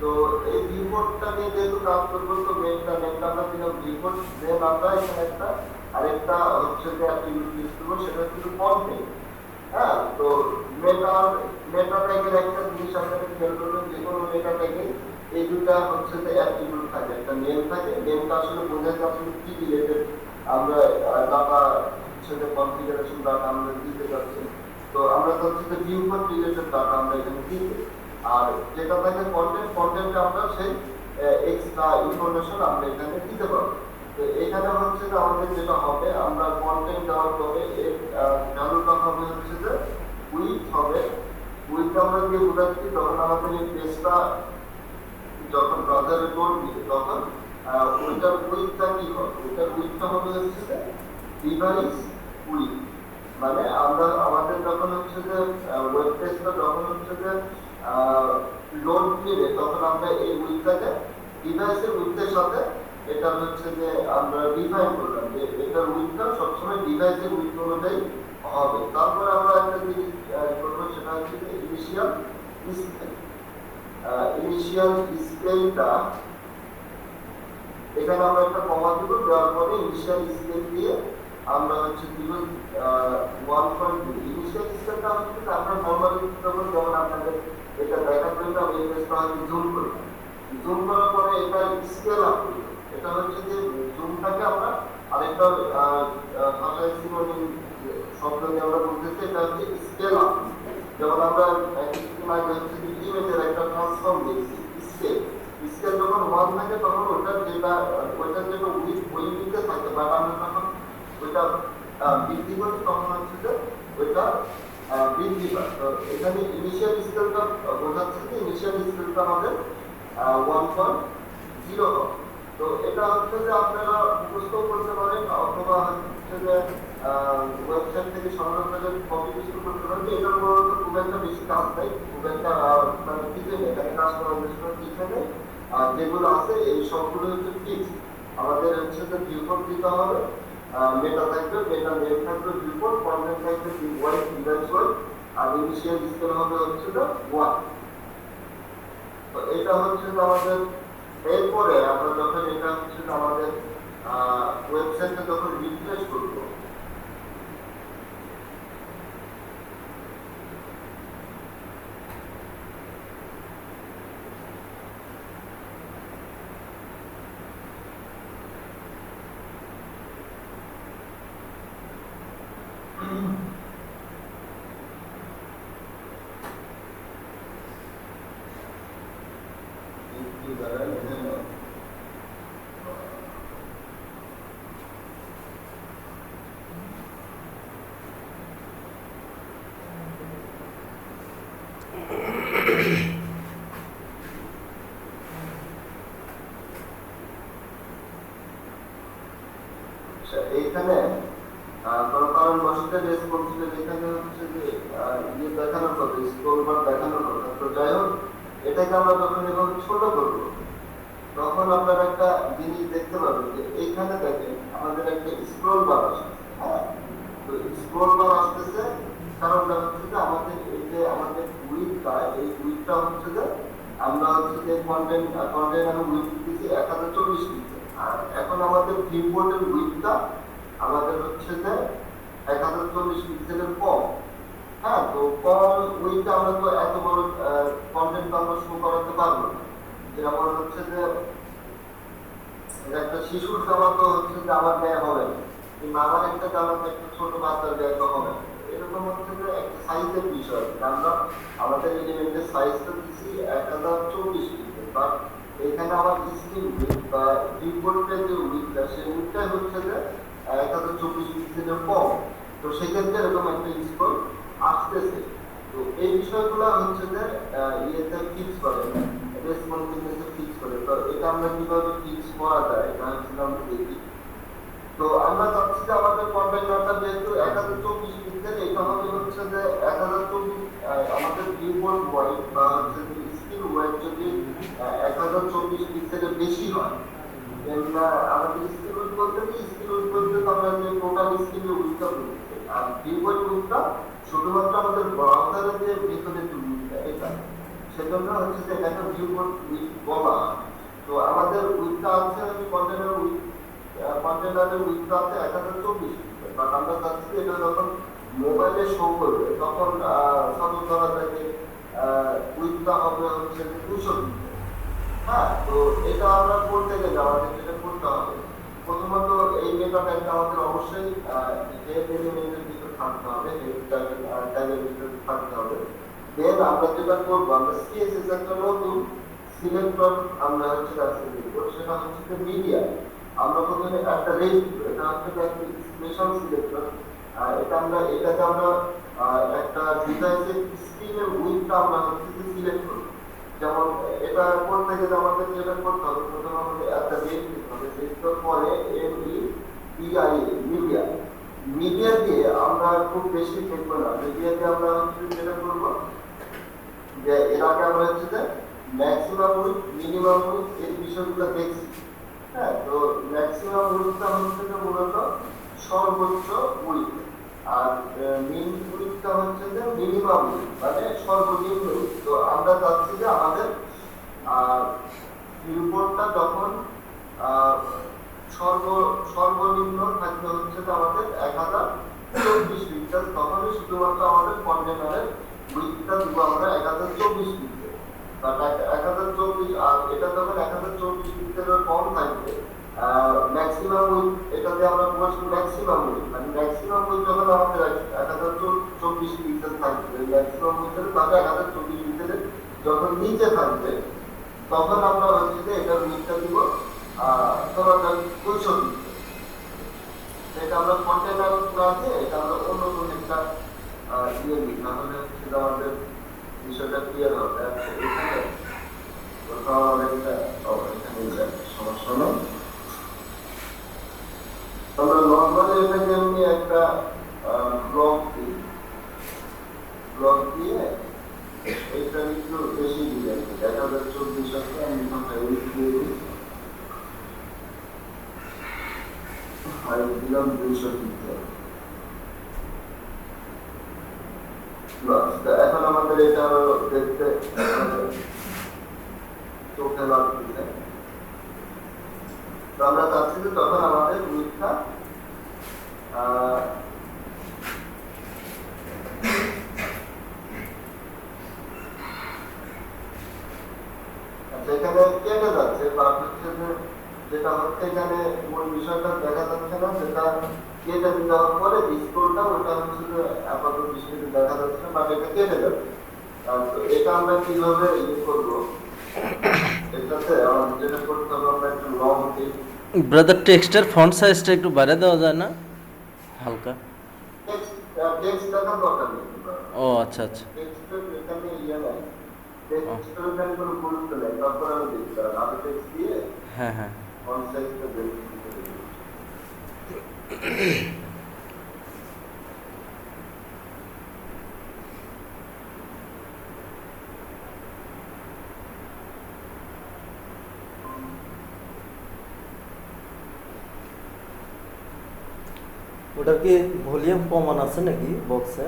তো এই ভিউ কোডটা নিয়ে যেহেতু কাজ করবো, তো মেনটা আমরা দিলাম ভিউ কোড, দেন আমরা এখানে একটা আরেকটা হচ্ছে যে অ্যাট্রিবিউট ইউজ করবো, সেটা হচ্ছে কন্টেন্ট। হ্যাঁ, তো মেটা ট্যাগের একটা জিনিস আপনারা খেয়াল করবেন, যে কোনো মেটা ট্যাগে এই দুটা হচ্ছে যে অ্যাট্রিবিউট থাকে, একটা নেম থাকে, নেমটা আসলে বোঝায় যে আসলে কি রিলেটেড আমরা ডাটা হচ্ছে যে কনফিগারেশন ডাটা আমরা দিতে যাচ্ছি। তো আমরা হচ্ছে যে ভিউ কোড রিলেটেড ডাটা আমরা এখানে দিতে, আর যেটা থাকে কন্টেন্টে আমরা সেই এক্সট্রা ইনফরমেশন আমরা এখানে দিতে পারবো। তো এখানে হচ্ছে যে আমাদের যেটা হবে, আমরা কন্টেন্ট দেওয়ার পরে এর ভ্যালুটা হবে হচ্ছে যে উইথ হবে। উইথ আমরা দিয়ে বোঝাচ্ছি, তখন আমাদের এই পেজটা যখন ব্রাউজারে লোড দিবে তখন ওইটার উইথটা কি হবে, ওইটার উইথটা হবে হচ্ছে যে ডিভাইস উইথ। মানে আমরা আমাদের যখন হচ্ছে যে ওয়েব পেজটা যখন হচ্ছে যে লোড দিবে, তখন আমরা এই উইথটাকে ডিভাইসের উইথের সাথে এটা হচ্ছে যে আমরা ডিফাইন করলাম যে এটার উইথটা সবসময় ডিভাইসের উইথ অনুযায়ী হবে। তারপরে আমরা একটা জিনিস করবো, সেটা হচ্ছে যে ইনিশিয়াল স্কেল। ইনিশিয়াল স্কেলটা এখানে আমরা একটা কমা দিব, দেওয়ার পরে ইনিশিয়াল স্কেল দিয়ে আমরা হচ্ছে দিব 1.2। ইনিশিয়াল স্কেলটা হচ্ছে আমরা নরমালি যখন, যেমন আপনাদের এটা দেখার জন্য আমি এই পেজটা হয়তো জুম করি, জুম করার পরে এটা স্কেল আপ করি। এটা হচ্ছে যে জুমটাকে আমরা আরেকটা ভাষায় সিনোনিম শব্দ দিয়ে আমরা বলতেছি, এটা হচ্ছে স্কেল আপ। যেমন আমরা কিছুদিন আগে হচ্ছে যে ইমেজের একটা ট্রান্সফর্ম দেখছি, স্কেল স্কেল যখন 1 থাকে তখন ওইটার যেটা উইথ ওই উইথে থাকে, বাট আমরা যখন ওইটা বৃদ্ধি করি তখন হচ্ছে যে ওইটা বৃদ্ধি পায়। তো এখানে ইনিশিয়াল স্কেলটা বোঝাচ্ছে যে ইনিশিয়াল স্কেলটা আমাদের 1.0 হবে। তো এটা হচ্ছে যে আপনারা মুখস্থ করতে পারেন, অথবা হচ্ছে যে ওয়েবসাইট থেকে সংগ্রহ করে কপি পেস্ট করতে পারেন। এটার মূলত খুব একটা বেশি কাজ নেই, খুব একটা মানে কিছু নেই, এখানে কাজ করার বেশি কিছু নেই। আর যেগুলো আছে এই সবগুলো হচ্ছে ফিক্স। আমাদের হচ্ছে যে ভিউ কোড দিতে হবে, মেটা থাকবে, মেটা নেম থাকবে, ভিউ কোড, কন্টেন্ট থাকবে ওয়াইড ডিভাইস ওয়াইড, আর ইনিশিয়াল স্কেল হবে হচ্ছে যে 1। তো এটা হচ্ছে যে আমাদের, এরপরে আমরা যখন এটা হচ্ছে আমাদের ওয়েবসাইটে যখন রিফ্রেশ করব, এইখানে কোনো কারণবশত রেসপন্সিবল যেখানে হচ্ছে যে ইয়ে দেখানোর কথা, স্ক্রল বার দেখানোর কথা। তো যাই হোক, এটাকে আমরা যখন এরকম ছোট করবো, তখন আপনারা একটা জিনিস দেখতে পাবেন যে এইখানে দেখেন আমাদের একটা স্ক্রল বার আসছে। হ্যাঁ, তো স্ক্রল বার আসতেছে, কারণটা হচ্ছে যে আমাদের এই যে আমাদের উইথটা, এই উইথটা হচ্ছে যে আমরা হচ্ছে যে কন্টেন্ট আমি উইথ দিচ্ছি 1040 পিক্সেল। আর এখন আমাদের কিবোর্ডের উইথটা আমাদের হচ্ছে যে 1040 পিক্সেলের কম। হ্যাঁ, তো কম উইথটা আমরা তো এত বড় কন্টেন্ট আমরা শো করাতে পারবো না। যেমন হচ্ছে যে একটা শিশুর জামা তো হচ্ছে যে আমার দেয়া হবে না, কিংবা আমার একটা জামা তো একটা ছোট বাচ্চার দেয়া তো হবে না। এরকম হচ্ছে যে একটা সাইজের বিষয়, আমরা আমাদের এলিমেন্টের সাইজটা দিচ্ছি 1024 পিক্সেল, বাট এখানে আমার স্ক্রিন উইথ বা কিবোর্ডের যে উইথটা, সেই উইথটাই হচ্ছে যে 1024 পিক্সেলের কম। তো সেক্ষেত্রে এরকম একটা স্ক্রল আসতেছে। তো তো এই বিষয়গুলো হচ্ছে যে ইয়েতে ফিক্স করে, রেসপন্সিবিলিটি ফিক্স করে। তো এটা আমরা কিভাবে ফিক্স করা যায় এটা হচ্ছে আমরা দেখি। তো আমরা চাচ্ছি যে আমাদের কন্টেইনারটা যেহেতু 1024 পিক্সেল, এটা হবে হচ্ছে যে 1024 আমাদের ভিউপোর্ট ওয়াইড বা হচ্ছে স্ক্রিন ওয়াইড যদি 1024 পিক্সেলের বেশি হয়, দেন আমাদের স্ক্রিন উইডথ বলতে কি, স্ক্রিন উইডথ বলতে আমরা যে টোটাল স্ক্রিনের উইডথটা বলছি, আর ভিউপোর্ট উইডথটা শুধুমাত্র আমাদের ব্রাউজারের যে ভিতরে যে উইডথটা এটা, সেজন্য হচ্ছে যে এটা ভিউপোর্ট উইডথ বলা হয়। তো আমাদের উইডথটা আছে কন্টেইনার উইডথ, কন্টেইনারের উইডথ আছে 1024 পিক্সেল, বাট আমরা চাচ্ছি যে এটা যখন মোবাইলে শো করবে তখন সাপোজ ধরা যায় যে উইডথটা হবে হচ্ছে 200 পিক্সেল। হ্যাঁ, তো এটা আমরা করতে গেলে আমাদের যেটা করতে হবে, প্রথমত এই মেটা টাইপটা আমাদের অবশ্যই হেড এলিমেন্টের ভিতরে থাকতে হবে, হেড টাইপের ভিতরে থাকতে হবে। দেন আমরা যেটা করবো, আমরা সিএসএস একটা নতুন সিলেক্টর আমরা হচ্ছে কাছে দিব, সেটা হচ্ছে মিডিয়া। আমরা প্রথমে একটা রেঞ্জ দিব, এটা হচ্ছে একটা স্পেশাল সিলেক্টর। এটাতে আমরা একটা ডিভাইসের স্ক্রিনের উইডথটা আমরা হচ্ছে সিলেক্ট করব। যেমন এটা করতে গেলে আমাদের যেটা করতে হবে, প্রথমে আমাদের একটা রেঞ্জ দিতে হবে, রেঞ্জের পরে MEDIA মিডিয়া, মিডিয়া দিয়ে আমরা খুব বেশি দেখবো না, মিডিয়া দিয়ে আমরা হচ্ছে যেটা করবো যে এর আগে আমরা হচ্ছে যে ম্যাক্সিমাম উইডথ মিনিমাম উইডথ এই বিষয়গুলো দেখছি। হ্যাঁ, তো ম্যাক্সিমাম উইডথটা হচ্ছে যে মূলত সর্বোচ্চ উইডথ, আর মিন উইডথটা হচ্ছে যে মিনিমাম উইডথ মানে সর্বনিম্ন উইডথ। তো আমরা চাচ্ছি যে আমাদের ভিউপোর্টটা যখন সর্বনিম্ন থাকবে হচ্ছে যে আমাদের 1024 পিক্সেল, তখনই শুধুমাত্র আমাদের কন্টেইনারের উইডথটা দিব আমরা 1024 পিক্সেল। বাট 1024, আর এটা যখন 1024 পিক্সেলের কম থাকবে ম্যাক্সিমাম উইডথ, এটাতে আমরা বলছি ম্যাক্সিমাম উইডথ, মানে ম্যাক্সিমাম উইডথ যখন আমাদের 1024 পিক্সেল থাকবে, ম্যাক্সিমাম উইডথের তাহলে 1024 পিক্সেলের যখন নিচে থাকবে তখন আমরা হচ্ছে যে এটার উইডথটা দিব ধরো 200 পিক্সেল। এটা আমরা কন্টেইনার না দিয়ে এটা আমরা অন্য কোনো একটা দিয়ে দিই, তাহলে হচ্ছে আমাদের বিষয়টা ক্লিয়ার হবে। এখানে কোথাও অনেকটা এখানে সমস্যা নেই। আমরা নর্মালি এটাকে এমনি একটা ব্লক দিয়ে এটা একটু বেশি দিয়ে 1024 আছে, আমি কোথায় উইথ দিয়ে দিই, আর দিলাম 200 পিক্সেল। এখন আমাদের এটা দেখতে চোখে লাগছে। তো আমরা চাচ্ছি যে তখন আমাদের উইডথটা এখানে কেটে যাচ্ছে, বা হচ্ছে যে যেটা হচ্ছে এখানে মূল বিষয়টা দেখা যাচ্ছে না, যেটা কেটে দেওয়ার পরে স্ক্রলটা ওটা হচ্ছে যে আপাতত দৃষ্টিতে দেখা যাচ্ছে না, বাট এটা কেটে যাচ্ছে। তো এটা আমরা কিভাবে ইয়ে করবো, এটাতে আমাদের যেটা করতে হবে, আমরা একটু লং ব্রাদার টেক্সটের ফন্ট সাইজটা একটু বাড়িয়ে দেওয়া যায় না হালকা? টেক্সট দেখার দরকার নেই। ও আচ্ছা আচ্ছা, টেক্সটের এখানে ইয়ে নাই, টেক্সটের এখানে কোনো গুরুত্ব নেই। তারপর আমি দেখি আমি টেক্সট দিয়ে হ্যাঁ হ্যাঁ ফন্ট সাইজটা দেখি। ওটার কি ভলিউম কমান আছে নাকি বক্সে?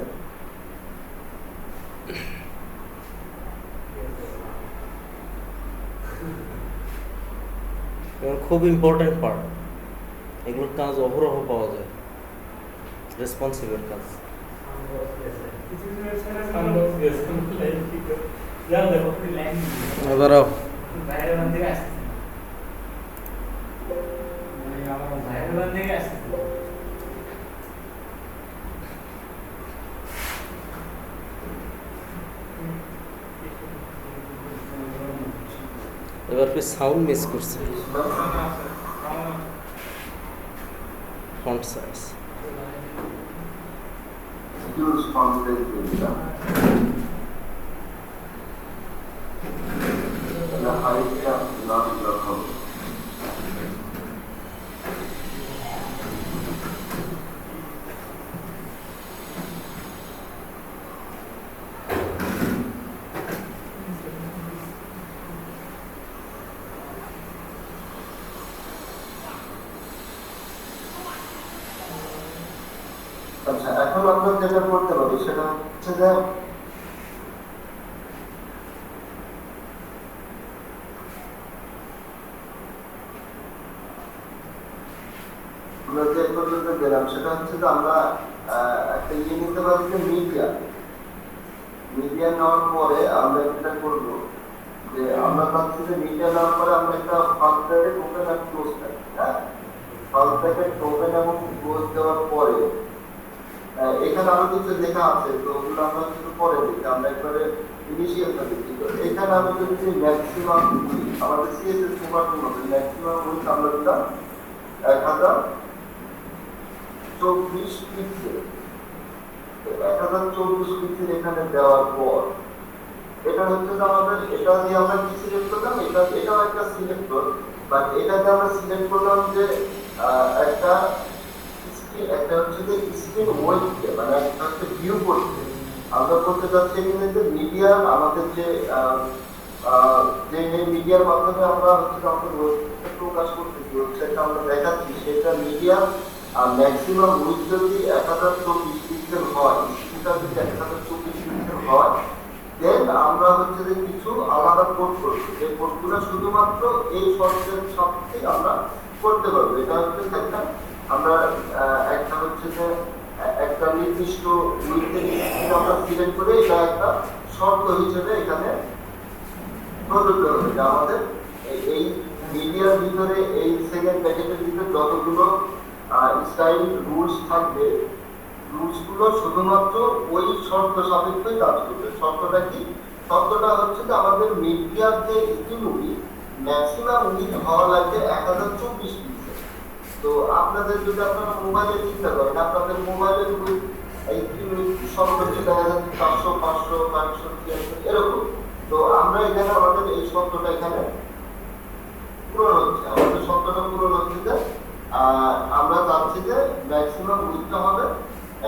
খুব ইম্পর্টেন্ট পার্ট, এগুলোর কাজ অহরহ পাওয়া যায়, রেসপন্সিভের কাজ। এবারও এবার কি সাউন্ড মিস করছে, font size Use font size আচ্ছা, এখন আমরা যেটা করতে পারি সেটা হচ্ছে যে আমরা যে পর্যন্ত গেলাম সেটা হচ্ছে যে আমরা একটা ইয়ে নিতে পারি যে মিডিয়া নেওয়ার পরে আমরা যেটা করবো যে আমরা চাচ্ছি যে মিডিয়া নেওয়ার পরে আমরা একটা ফার্স্ট ব্র্যাকেট ওপেন আর ক্লোজ থাকি, হ্যাঁ, ফার্স্ট ব্র্যাকেট ওপেন এবং ক্লোজ দেওয়ার পরে এখানে আরো কিছু লেখা আছে, তো ওগুলো আমরা কিছু পরে দেখি, আমরা একবারে ইনিশিয়ালটা দেখি। তো এখানে আমি যদি ম্যাক্সিমাম আমাদের সিএসএস প্রপার্টির মধ্যে ম্যাক্সিমাম উইথ আমরা দিলাম 1024 পিক্সেল। 1024 পিক্সেল এখানে দেওয়ার পর এটা হচ্ছে যে আমাদের এটা দিয়ে আমরা কি সিলেক্ট করলাম, এটাও একটা সিলেক্টর, বাট এটাতে আমরা সিলেক্ট করলাম যে একটা একটা হচ্ছে যে স্ক্রিন ওয়েট মানে একটা হচ্ছে ভিউ করতে আমরা করতে যাচ্ছি এখানে যে মিডিয়া আমাদের যে মিডিয়ার মাধ্যমে আমরা হচ্ছে আমাদের ওয়েবসাইটে প্রকাশ করতেছি, ওয়েবসাইটটা আমরা দেখাচ্ছি, সেটা মিডিয়া ম্যাক্সিমাম উইথ যদি 1024 পিক্সেল হয়, স্ক্রিনটা যদি 1024 পিক্সেল হয়, দেন আমরা হচ্ছে যে কিছু আলাদা কোড করবো, যে কোডগুলো শুধুমাত্র এই শর্তের সাথে আমরা করতে পারবো। এটা হচ্ছে একটা আমরা একটা হচ্ছে যে একটা নির্দিষ্ট আমরা সিলেক্ট করে এটা একটা শর্ত হিসেবে এখানে প্রযোজ্য হবে যে আমাদের এই মিডিয়ার ভিতরে এই সেকেন্ড প্যাকেটের ভিতরে যতগুলো স্টাইল রুলস থাকবে, রুলসগুলো শুধুমাত্র ওই শর্ত সাপেক্ষে কাজ করবে। শর্তটা কি? শর্তটা হচ্ছে যে আমাদের মিডিয়ার যে স্ক্রিন উইথ ম্যাক্সিমাম উইথ হওয়া লাগবে 1024 পিক্সেল। তো আপনাদের যদি আপনারা মোবাইলে চিন্তা করেন, আপনাদের মোবাইলের উইথ এই স্ক্রিন উইথ সর্বোচ্চ দেখা যাচ্ছে 400, 500, 500 এরকম। তো আমরা এখানে আমাদের এই শর্তটা এখানে পূরণ হচ্ছে, আমাদের শর্তটা পূরণ হচ্ছে যে আমরা চাচ্ছি যে ম্যাক্সিমাম উইথটা হবে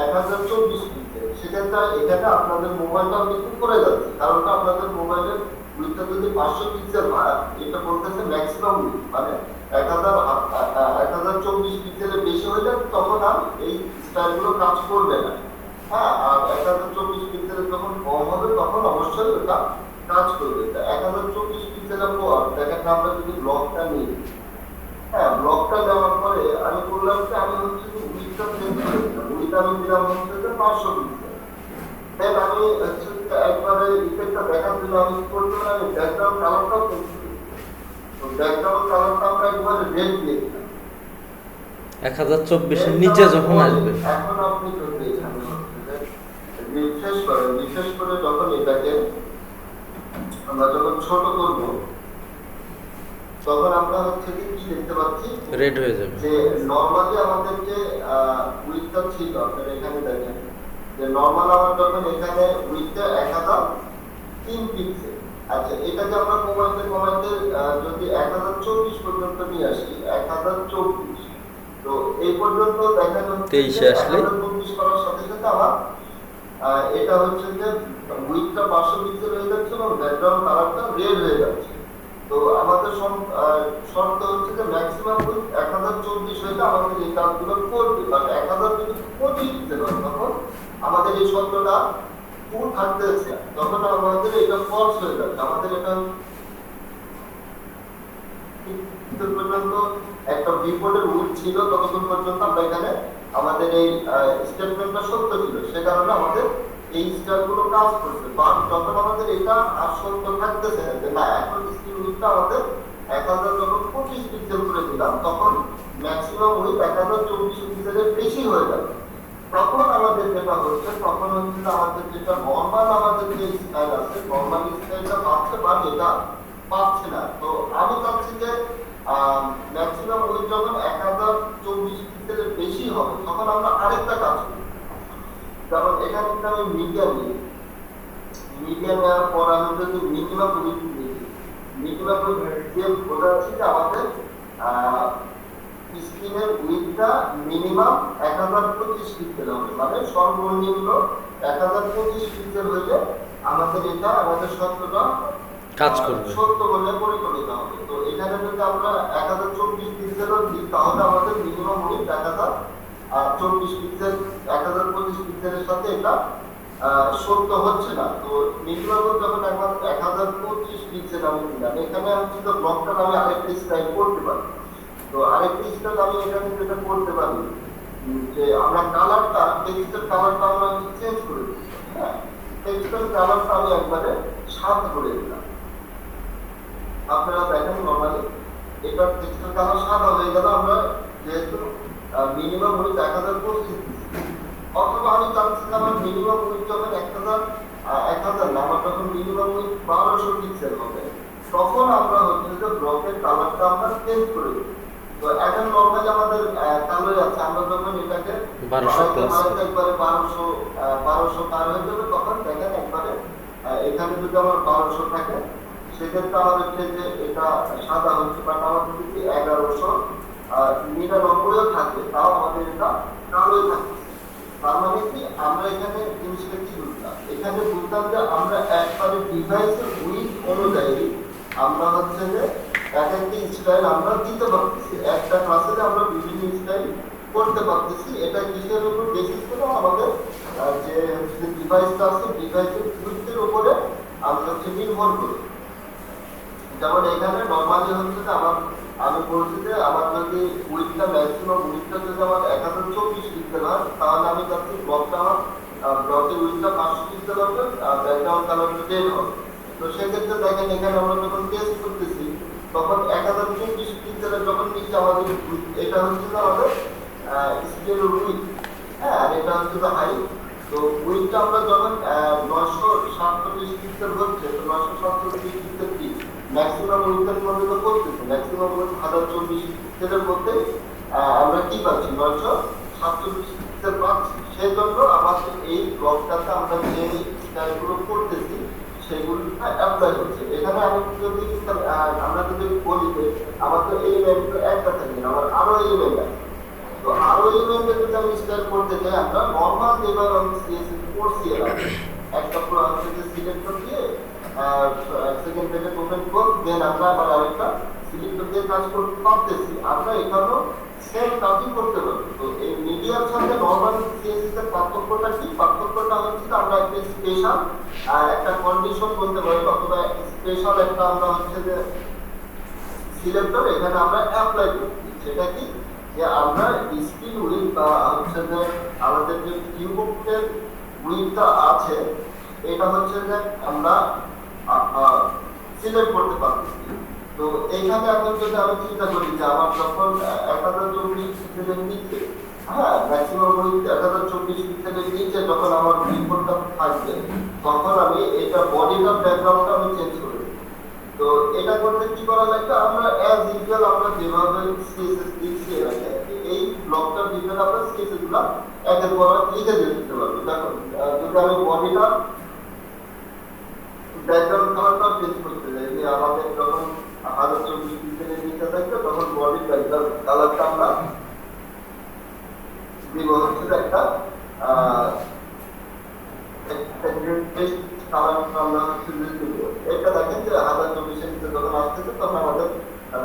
1024 পিক্সেল। সেক্ষেত্রে এখানে আপনাদের মোবাইলটা আমি একটু করে যাচ্ছি, কারণটা আপনাদের মোবাইলের উইথটা যদি 500 পিক্সেল হয়, এটা বলতেছে ম্যাক্সিমাম উইথ মানে 1024 পিক্সেলের বেশি হয়ে যায়, তখন আর এই স্টাইলগুলো কাজ করবে না। হ্যাঁ, আর 1024 পিক্সেলের যখন কম হবে তখন অবশ্যই ওটা কাজ করবে। 1024 পিক্সেলের পর দেখেন আমরা যদি ব্লকটা নিই, হ্যাঁ, ব্লকটা দেওয়ার পরে আমি বললাম যে আমি হচ্ছে উইথটা চেঞ্জ করে দিলাম, উইথ আমি দিলাম হচ্ছে যে 500 পিক্সেল। দেন আমি হচ্ছে একবারে ইফেক্টটা দেখার জন্য আমি কি করতে পারি, আমি ব্যাকগ্রাউন্ড কালারটাও চেঞ্জ করি। তো ব্যাকগ্রাউন্ড কালারটা আমরা একবারে রেড দিয়ে দিলাম 1024 এর নিচে যখন আসবে। এখন আপনি যদি এখানে রিফ্রেশ করেন, রিফ্রেশ করে যখন এটাকে আমরা যখন ছোট করব, তখন আমরা হচ্ছে কি দেখতে পাচ্ছি, রেড হয়ে যাবে। যে নরমালি আমাদের যে উইথটা ছিল, আপনারা এখানে দেখেন যে নরমাল আমার যখন এখানে উইথটা 1003 পিক্সেল। আচ্ছা, এটাকে আমরা কমাইতে কমাইতে যদি 1024 পর্যন্ত নিয়ে আসি, 1024, তো এই পর্যন্ত দেখেন 23 আসলে 1024 করার সাথে সাথে আমার এটা হচ্ছে যে উইথটা 500 পিক্সেল হয়ে যাচ্ছে এবং ব্যাকগ্রাউন্ড কালারটা রেড হয়ে যাচ্ছে। তো আমাদের শর্ত হচ্ছে যে ম্যাক্সিমাম উইথ 1024 হইলে আমাদের এই কাজগুলো করবে, বাট 1025 পিক্সেল হয় তখন আমাদের এই শর্তটা ফুল থাকতেছে, তখন আমাদের এটা ফলস হয়ে যাচ্ছে। আমাদের এটা পর্যন্ত একটা বিপদের উইথ ছিল, ততক্ষণ পর্যন্ত আমরা এখানে আমাদের এই স্টেটমেন্টটা সত্য ছিল, সে কারণে আমাদের এই স্টারগুলো কাজ করছে। বাট যখন আমাদের এটা আর সত্য থাকতেছে যে না, এখন স্ক্রিন উইথটা আমাদের 1025 পিক্সেল করে দিলাম, তখন ম্যাক্সিমাম উইথ 1024 পিক্সেলের বেশি হয়ে যাবে। তখন আমাদের যেটা হচ্ছে, তখন হচ্ছে আমাদের যেটা নর্মাল আমাদের যে স্টাইল আছে, নর্মাল স্টাইলটা পাচ্ছে, বাট এটা পাচ্ছে না। তো আমি চাচ্ছি যে ম্যাক্সিমাম উইথ যখন 1024 পিক্সেলের বেশি হবে, তখন আমরা আরেকটা কাজ করি। যেমন এখানে কিন্তু আমি মিডিয়া নিই, মিডিয়া নেওয়ার পর আমি যদি মিনিমাম উইথ নিই, মিনিমাম যে বোঝাচ্ছি যে আমাদের স্ক্রিনের উইথটা মিনিমাম 1025 পিক্সেল হবে, মানে সর্বনিম্ন 1025 পিক্সেল হইলে আমাদের এটা আমাদের শর্তটা কাজ করবে, সত্য বলে পরিগণিত হবে। তো এখানে যদি আমরা 1024 পিক্সেলও দিই, তাহলে আমাদের মিনিমাম উইথ 24 পিক্সেল 1025 পিক্সেলের সাথে এটা সত্য হচ্ছে না। তো মিনিমাম যখন এখন 1025 পিক্সেল আমি দিলাম, এখানে হচ্ছে তো ব্লকটা আমি আরেকটা স্টাইল করতে পারি। তো আরেকটা স্টাইল আমি এখানে যেটা করতে পারি যে আমরা কালারটা, টেক্সটের কালারটা আমরা চেঞ্জ করে দিই। হ্যাঁ, টেক্সটের কালারটা আমি একবারে সাদা করে দিলাম। আপনারা দেখেন নরমালি এটা টেক্সটের কালার সাদা হয়ে গেল। আমরা যেহেতু মিনিমাম উইথ 1025 অথবা আমি চাচ্ছি যে আমার মিনিমাম উইথ যখন 1000 না, আমার যখন মিনিমাম উইথ 1200 পিক্সেল হবে, তখন আমরা হচ্ছে যে ব্লকের কালারটা আমরা চেঞ্জ করে দিই। তো এখন নরমালি আমাদের কালোই আছে, আমরা যখন এটাকে 1200 একবারে 1200 পার হয়ে যাবে, তখন দেখেন একবারে এখানে যদি আমার 1200 থাকে, সেক্ষেত্রে আমার হচ্ছে যে এটা সাদা হচ্ছে, বাট আমাদের যদি 1199 থাকে, তাও আমাদের এটা কালোই থাকে। তার মানে কি আমরা এখানে জিনিসটা কি বুঝলাম? এখানে বুঝলাম যে আমরা একবারে ডিভাইসের উইথ অনুযায়ী আমরা হচ্ছে যে এক একটা স্টাইল আমরা দিতে পারতেছি। একটা ক্লাসে আমরা বিভিন্ন স্টাইল করতে পারতেছি। এটা কিসের উপর বেসিস করে? আমাদের যে ডিভাইসটা আছে, ডিভাইসের উইথের উপরে আমরা হচ্ছে নির্ভর করি। যেমন এখানে নরমালি হচ্ছে যে আমি বলছি যে আমার যদি উইথটা ম্যাক্সিমাম উইথটা যদি আমার 1024 পিক্সেল হয়, তাহলে আমি চাচ্ছি ব্লকটা আমার ব্লকের উইথটা 500 পিক্সেল হবে, ব্যাকগ্রাউন্ড কালারটা 10 হবে। তো সেক্ষেত্রে দেখেন এখানে আমরা যখন টেস্ট করতেছি, তখন 1024 পিক্সেলের যখন নিচে আমাদের এটা হচ্ছে যে আমাদের স্কেল উইথ, হ্যাঁ, আর এটা হচ্ছে যে হাইট। তো উইথটা আমরা যখন 947 পিক্সেল হচ্ছে, তো 947 পিক্সেল কি ম্যাক্সিমাম উইথের মধ্যে তো করতেছি, ম্যাক্সিমাম উইথ 1024 পিক্সেলের মধ্যে আমরা কি পাচ্ছি? 947 পিক্সেল পাচ্ছি। সেই জন্য আমাদের এই ব্লকটাতে আমরা যে স্টাইলগুলো করতেছি সেগুলো অ্যাপ্লাই হচ্ছে। এখানে আমি যদি আমরা যদি বলি যে আমার তো এই এলিমেন্ট একটা থাকে না, আমার আরো এলিমেন্ট আছে। তো আরো এলিমেন্টে যদি আমি স্টাইল করতে চাই, আমরা নরমাল যেভাবে আমি সিএসএস করছি একটা পুরো হচ্ছে যে সিলেক্টর দিয়ে সেকেন্ড পেজে ওপেন করব, দেন আমরা আবার আরেকটা সিলেক্টর দিয়ে কাজ করতে পারতেছি। আমরা এখানেও সেম কাজই করতে পারবো। তো এই মিডিয়ার সাথে নরমাল সিএসএস এর পার্থক্যটা কি? পার্থক্যটা হচ্ছে যে আমরা একটা স্পেশাল একটা কন্ডিশন বলতে পারি, অথবা স্পেশাল একটা আমরা হচ্ছে যে সিলেক্টর এখানে আমরা অ্যাপ্লাই করছি। সেটা কি? যে আমরা স্ক্রিন উইথ বা হচ্ছে যে আমাদের যে কিবোর্ডের উইথটা আছে, এটা হচ্ছে যে আমরা সিলেক্ট করতে পারতেছি। তো এইখানে এখন যদি আমি চিন্তা করি যে আমার যখন 1024 পিক্সেলের নিচে, হ্যাঁ, ম্যাক্সিমাম উইথ 1024 পিক্সেলের নিচে যখন আমার কিবোর্ডটা থাকবে, তখন আমি এটা বডিটার ব্যাকগ্রাউন্ডটা আমি চেঞ্জ করে দিই। তো এটা করতে কি করা লাগবে? আমরা অ্যাজ ইউজুয়াল আমরা যেভাবে সিএসএস লিখছি এই ব্লকটার ভিতরে আমরা সিএসএস গুলো একের পর এক লিখে দিতে পারবো। দেখুন, যদি আমি বডিটা ব্যাকগ্রাউন্ড কালারটা চেঞ্জ করতে চাই, যে আমাদের যখন 1024 পিক্সেলের নিচে থাকবে, তখন বডির ব্যাকগ্রাউন্ড কালারটা আমরা দিব হচ্ছে একটা এটা দেখেন যে 1024 নিচে যখন আসতেছে, তখন আমাদের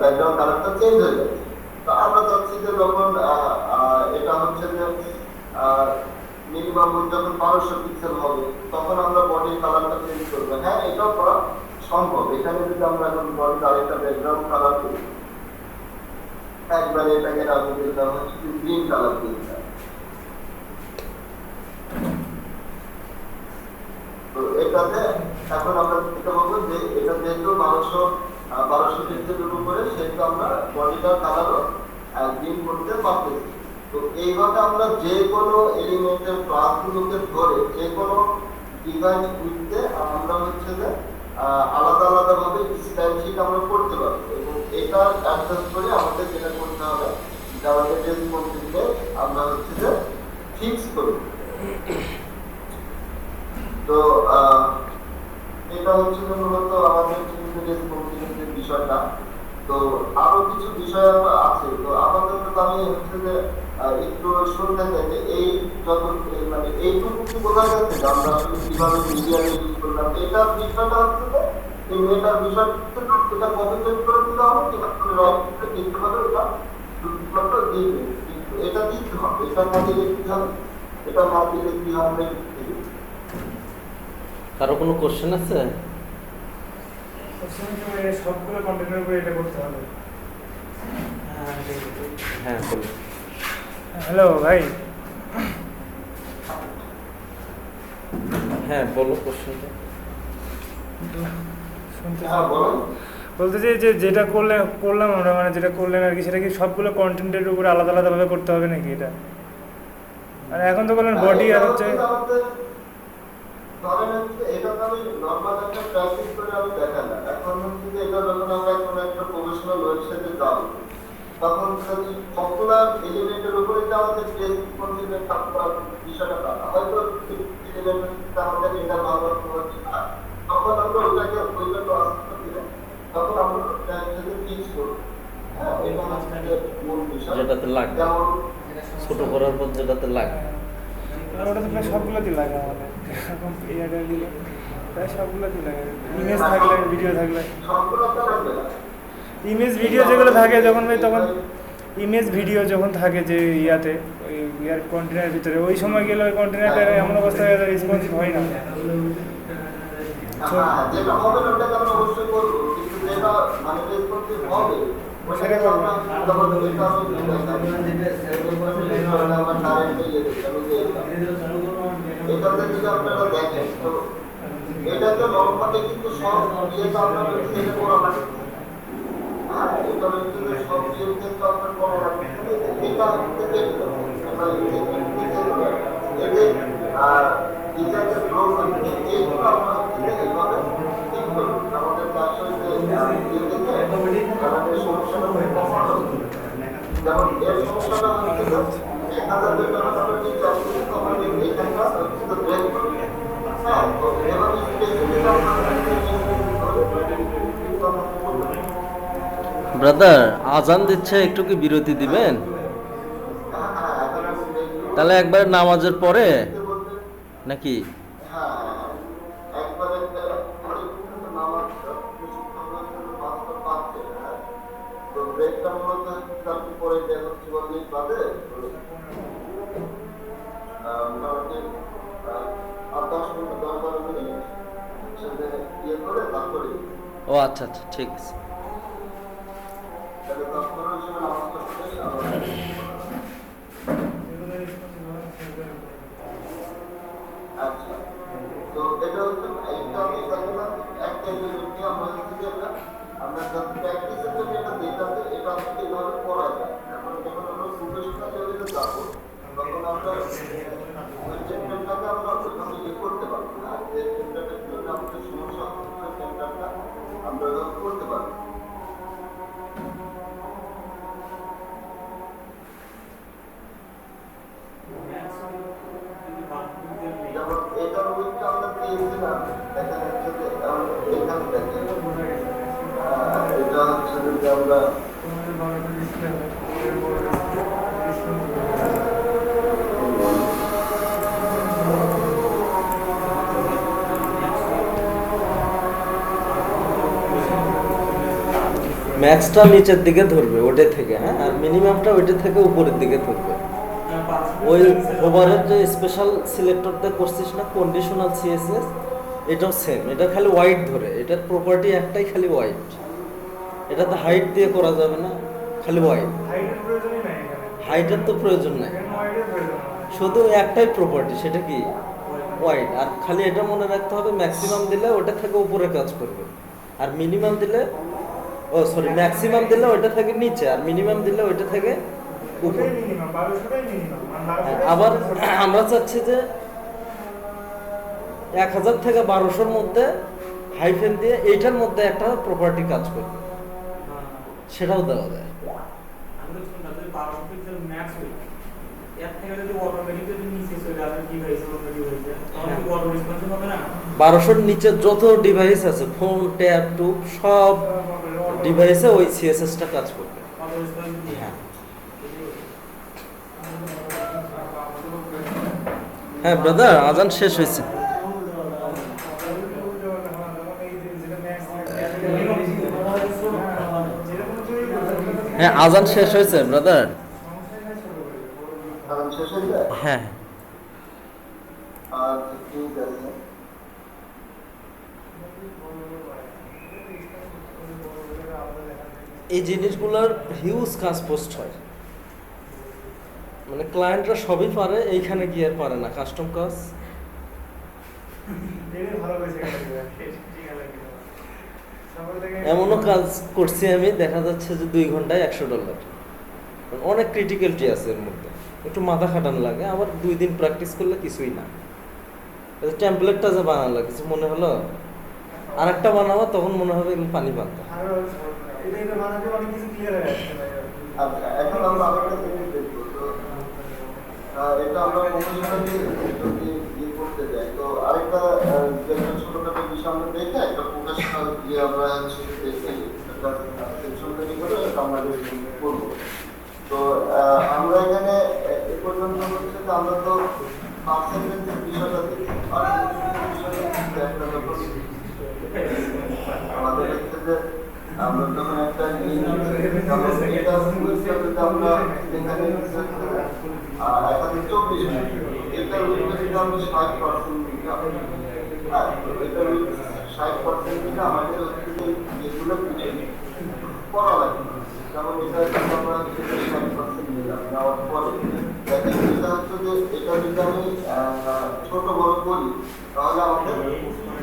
ব্যাকগ্রাউন্ড কালারটা চেঞ্জ হয়ে যাচ্ছে। তো আমরা চাচ্ছি যে যখন এটা হচ্ছে যে মিনিমাম যখন 1200 পিক্সেল হবে, তখন আমরা বডির কালারটা চেঞ্জ করবো। হ্যাঁ, এটাও করা সম্ভব। এখানে যদি আমরা এখন বডির আরেকটা ব্যাকগ্রাউন্ড কালার করি, একবারে এটাকে আমি দিলাম হচ্ছে গ্রিন কালার দিলাম। তো এটাতে এখন আমরা যেটা বলবো যে এটা যেহেতু 1200 পিক্সেলের উপরে, সেহেতু আমরা বডিটার কালারও গ্রিন করতে পারতেছি। তো এইভাবে আমরা যে কোনো এলিমেন্টের ক্লাসগুলোকে ধরে যে কোনো ডিভাইস উইথে আমরা হচ্ছে যে আলাদা আলাদা ভাবে স্টাইল শিট আমরা করতে পারবো। এবং এটা অ্যাডজাস্ট করে আমাদের যেটা করতে হবে, আমাদের রেসপন্সিভকে আমরা হচ্ছে যে ফিক্স করব। তো এটা হচ্ছে মূলত আমাদের রেসপন্সিবিলিটির বিষয়টা। তো আরো কিছু বিষয় আছে। তো আপাতত আমি হচ্ছে যে একটু শুনতে চাই যে এই যত মানে এইটুকু কি বোঝা যাচ্ছে যে আমরা আসলে কিভাবে মিডিয়া ইউজ করলাম। এটার বিষয়টা হচ্ছে যে এই মেয়েটার বিষয়টা এটা কমিউনিকেট করে দিতে হবে, কিভাবে রয়েছে দেখতে হবে, এটা শুধুমাত্র দিবে। কিন্তু এটা দিতে হবে, এটা না দিলে কি হবে, এটা না দিলে কি হবে? কারো কোনো কোশ্চেন আছে? সবগুলো কন্টেন্টের উপরে এটা করতে হবে। হ্যাঁ বলুন। হ্যালো ভাই, হ্যাঁ বলো কোশ্চেনটা। শুনতে হ্যাঁ বলুন। বলতে চাই যে যেটা করলাম আমরা, মানে যেটা করলেন আর কি, সেটা কি সবগুলো কন্টেন্টের উপরে আলাদা আলাদাভাবে করতে হবে নাকি এটা? আর এখন তো বললেন বডি আর হচ্ছে ধরেন হচ্ছে এটা তো আমি নর্মাল একটা প্র্যাকটিস করে আমি দেখালাম। এখন হচ্ছে যে এটা যখন আমরা কোনো একটা প্রফেশনাল ওয়েবসাইটে যাবো, তখন যদি পপুলার এলিমেন্টের উপরে যে আমাদের কন্টেন্ট কাজ করার বিষয়টা না, হয়তো এলিমেন্ট আমাদের এটা ভালো হচ্ছে না, তখন আমরা ওইটাকে আসতে দিলে তখন আমরা সেটাকে ফিক্স করবো। হ্যাঁ, এটা হচ্ছে মূল বিষয়। যেটাতে লাগবে, যেমন ছোট করার পর যেটাতে লাগবে। ওটা তো প্রায় সবগুলোতেই লাগে আমাদের, এরকম এয়ারটেলগুলো প্রায় সবগুলোতেই লাগে। ইমেজ থাকলে, ভিডিও থাকলে, সবগুলো তো লাগবে না। ইমেজ ভিডিও যেগুলো থাকে যখন ভাই, তখন ইমেজ ভিডিও যখন থাকে যে ইয়াতে, ওই ইয়ার কন্টেনারের ভিতরে, ওই সময় গেলে ওই কন্টেনারটা এমন অবস্থা হয়ে যায় রেসপন্সিভ হয় না। হ্যাঁ, যেটা হবে না ওটাকে আমরা অবশ্যই করবো, কিন্তু যেটা মানে রেসপন্সিভ হবে সেটা করবো। এটাতে যদি আপনারা দেখেন তো এটাতে নর্মালি কিন্তু সব ইয়ে তো আপনার এটা করা লাগে। হ্যাঁ, এটা হচ্ছে যে সব ইয়ে কিন্তু আপনার করা লাগে। এটা হচ্ছে যে এদের ডিজাইনের গ্রো করতে এইগুলো আমরা হচ্ছে এইভাবে ঠিক করবো। আমাদের কাজ হচ্ছে আমাদের সমস্যাটা যেমন এর সমস্যাটা হচ্ছে 1000 টাকা আমরা যে চাষ করি তখন এইখানটা হচ্ছে ব্রেক করি। হ্যাঁ, তো এভাবে স্পেসিফিক ব্রাদার, আজান দিচ্ছে, একটু কি বিরতি দিবেন? তাহলে একবার নামাজের পরে নাকি? ও আচ্ছা আচ্ছা, ঠিক আছে। আচ্ছা, তো এটা হচ্ছে একটা আমি দেখলাম একটা ইউনিটকে আমরা হচ্ছে যে আমরা যখন প্র্যাকটিসের জন্য এটা দেখলাম যে এটা আসলে এইভাবে করা যায়। এখন যখন আমরা প্রফেশনাল লেভেলে যাবো তখন আমরা ওই টেম্পলেটটাকে আমরা ওইভাবে ইয়ে করতে পারবো না। যে টেম্পলেটের জন্য আমাদের সমস্যা হচ্ছে টেম্পলেটটা আমরা ওইভাবে করতে পারবো। যেমন এটার উইকটা আমরা পেয়েছিলাম, দেখা যাচ্ছে যে এখান থেকে এটা হচ্ছে যে আমরা ম্যাক্সটা নিচের দিকে ধরবে ওটা থেকে, হ্যাঁ, আর মিনিমামটা ওইটা থেকে উপরের দিকে ধরবে। ওই ওভারের যে স্পেশাল সিলেক্টরটা করছিস না, কন্ডিশনাল সিএসএস, এটাও সেম। এটা খালি হোয়াইট ধরে, এটার প্রপার্টি একটাই, খালি হোয়াইট। এটাতে হাইট দিয়ে করা যাবে না, খালি হোয়াইট। হাইটের তো প্রয়োজন নাই, শুধু একটাই প্রপার্টি, সেটা কি হোয়াইট। আর খালি এটা মনে রাখতে হবে, ম্যাক্সিমাম দিলে ওটা থেকে উপরে কাজ করবে, আর মিনিমাম দিলে, ও সরি, ম্যাক্সিমাম দিলে ওইটা থেকে নিচে, আর মিনিমাম দিলে ওইটা থেকে উপরে। আবার আমরা চাচ্ছি যে 1000 থেকে 1200-র মধ্যে হাইফেন দিয়ে এইটার মধ্যে একটা প্রপার্টি কাজ করবে, সেটাও দেওয়া যায়। 1200-র নিচে যত ডিভাইস আছে, ফোন, ট্যাব, টুব, সব ডিভাইসে ওই সিএসএসটা কাজ করবে। হ্যাঁ হ্যাঁ ব্রাদার, আজান শেষ হয়েছে। হ্যাঁ আজান শেষ হয়েছে ব্রাদার। কারণ শেষ হয়ে যায়। হ্যাঁ আচ্ছা ঠিক আছে। এই জিনিসগুলোর হিউজ কাজ পোস্ট হয়, মানে ক্লায়েন্টরা সবই পারে, এইখানে গিয়ে আর পারে না কাস্টম কাজ। এমনও কাজ করছি আমি, দেখা যাচ্ছে যে 2 ঘন্টায় $100। অনেক ক্রিটিক্যালিটি আছে এর মধ্যে, একটু মাথা খাটানো লাগে, আবার 2 দিন প্র্যাকটিস করলে কিছুই না। টেমপ্লেটটা যে বানানো লাগে, কিছু মনে হলো আরেকটা বানাবো, তখন মনে হবে এগুলো পানি বানতে। আচ্ছা এখন আমরা আরেকটা জিনিস দেখবো। তো এটা আমরা প্রফেশনালি যদি ইয়ে করতে যাই, তো আরেকটা যে একটা ছোটখাটো বিষয় আমরা দেখে একটা প্রফেশনাল দিয়ে আমরা হচ্ছে দেখে একটা সেকশন তৈরি করে এটা আমরা করবো। তো আমরা এখানে এ পর্যন্ত হচ্ছে যে আমরা তো পার্সেন্টেজের বিষয়টা দেখি, আমাদের হচ্ছে যে আমরা যখন একটা আমরা এখানে 1024 এটার উত্তর যদি আমরা 60% দিতাম, এটার 60% দিলে আমাদের হচ্ছে যে যেগুলো করা লাগে, যেমন এটা আমরা 60% দিলাম, নেওয়ার পরে এটা হচ্ছে যে এটা যদি আমি ছোট বড় করি, তাহলে আমাদের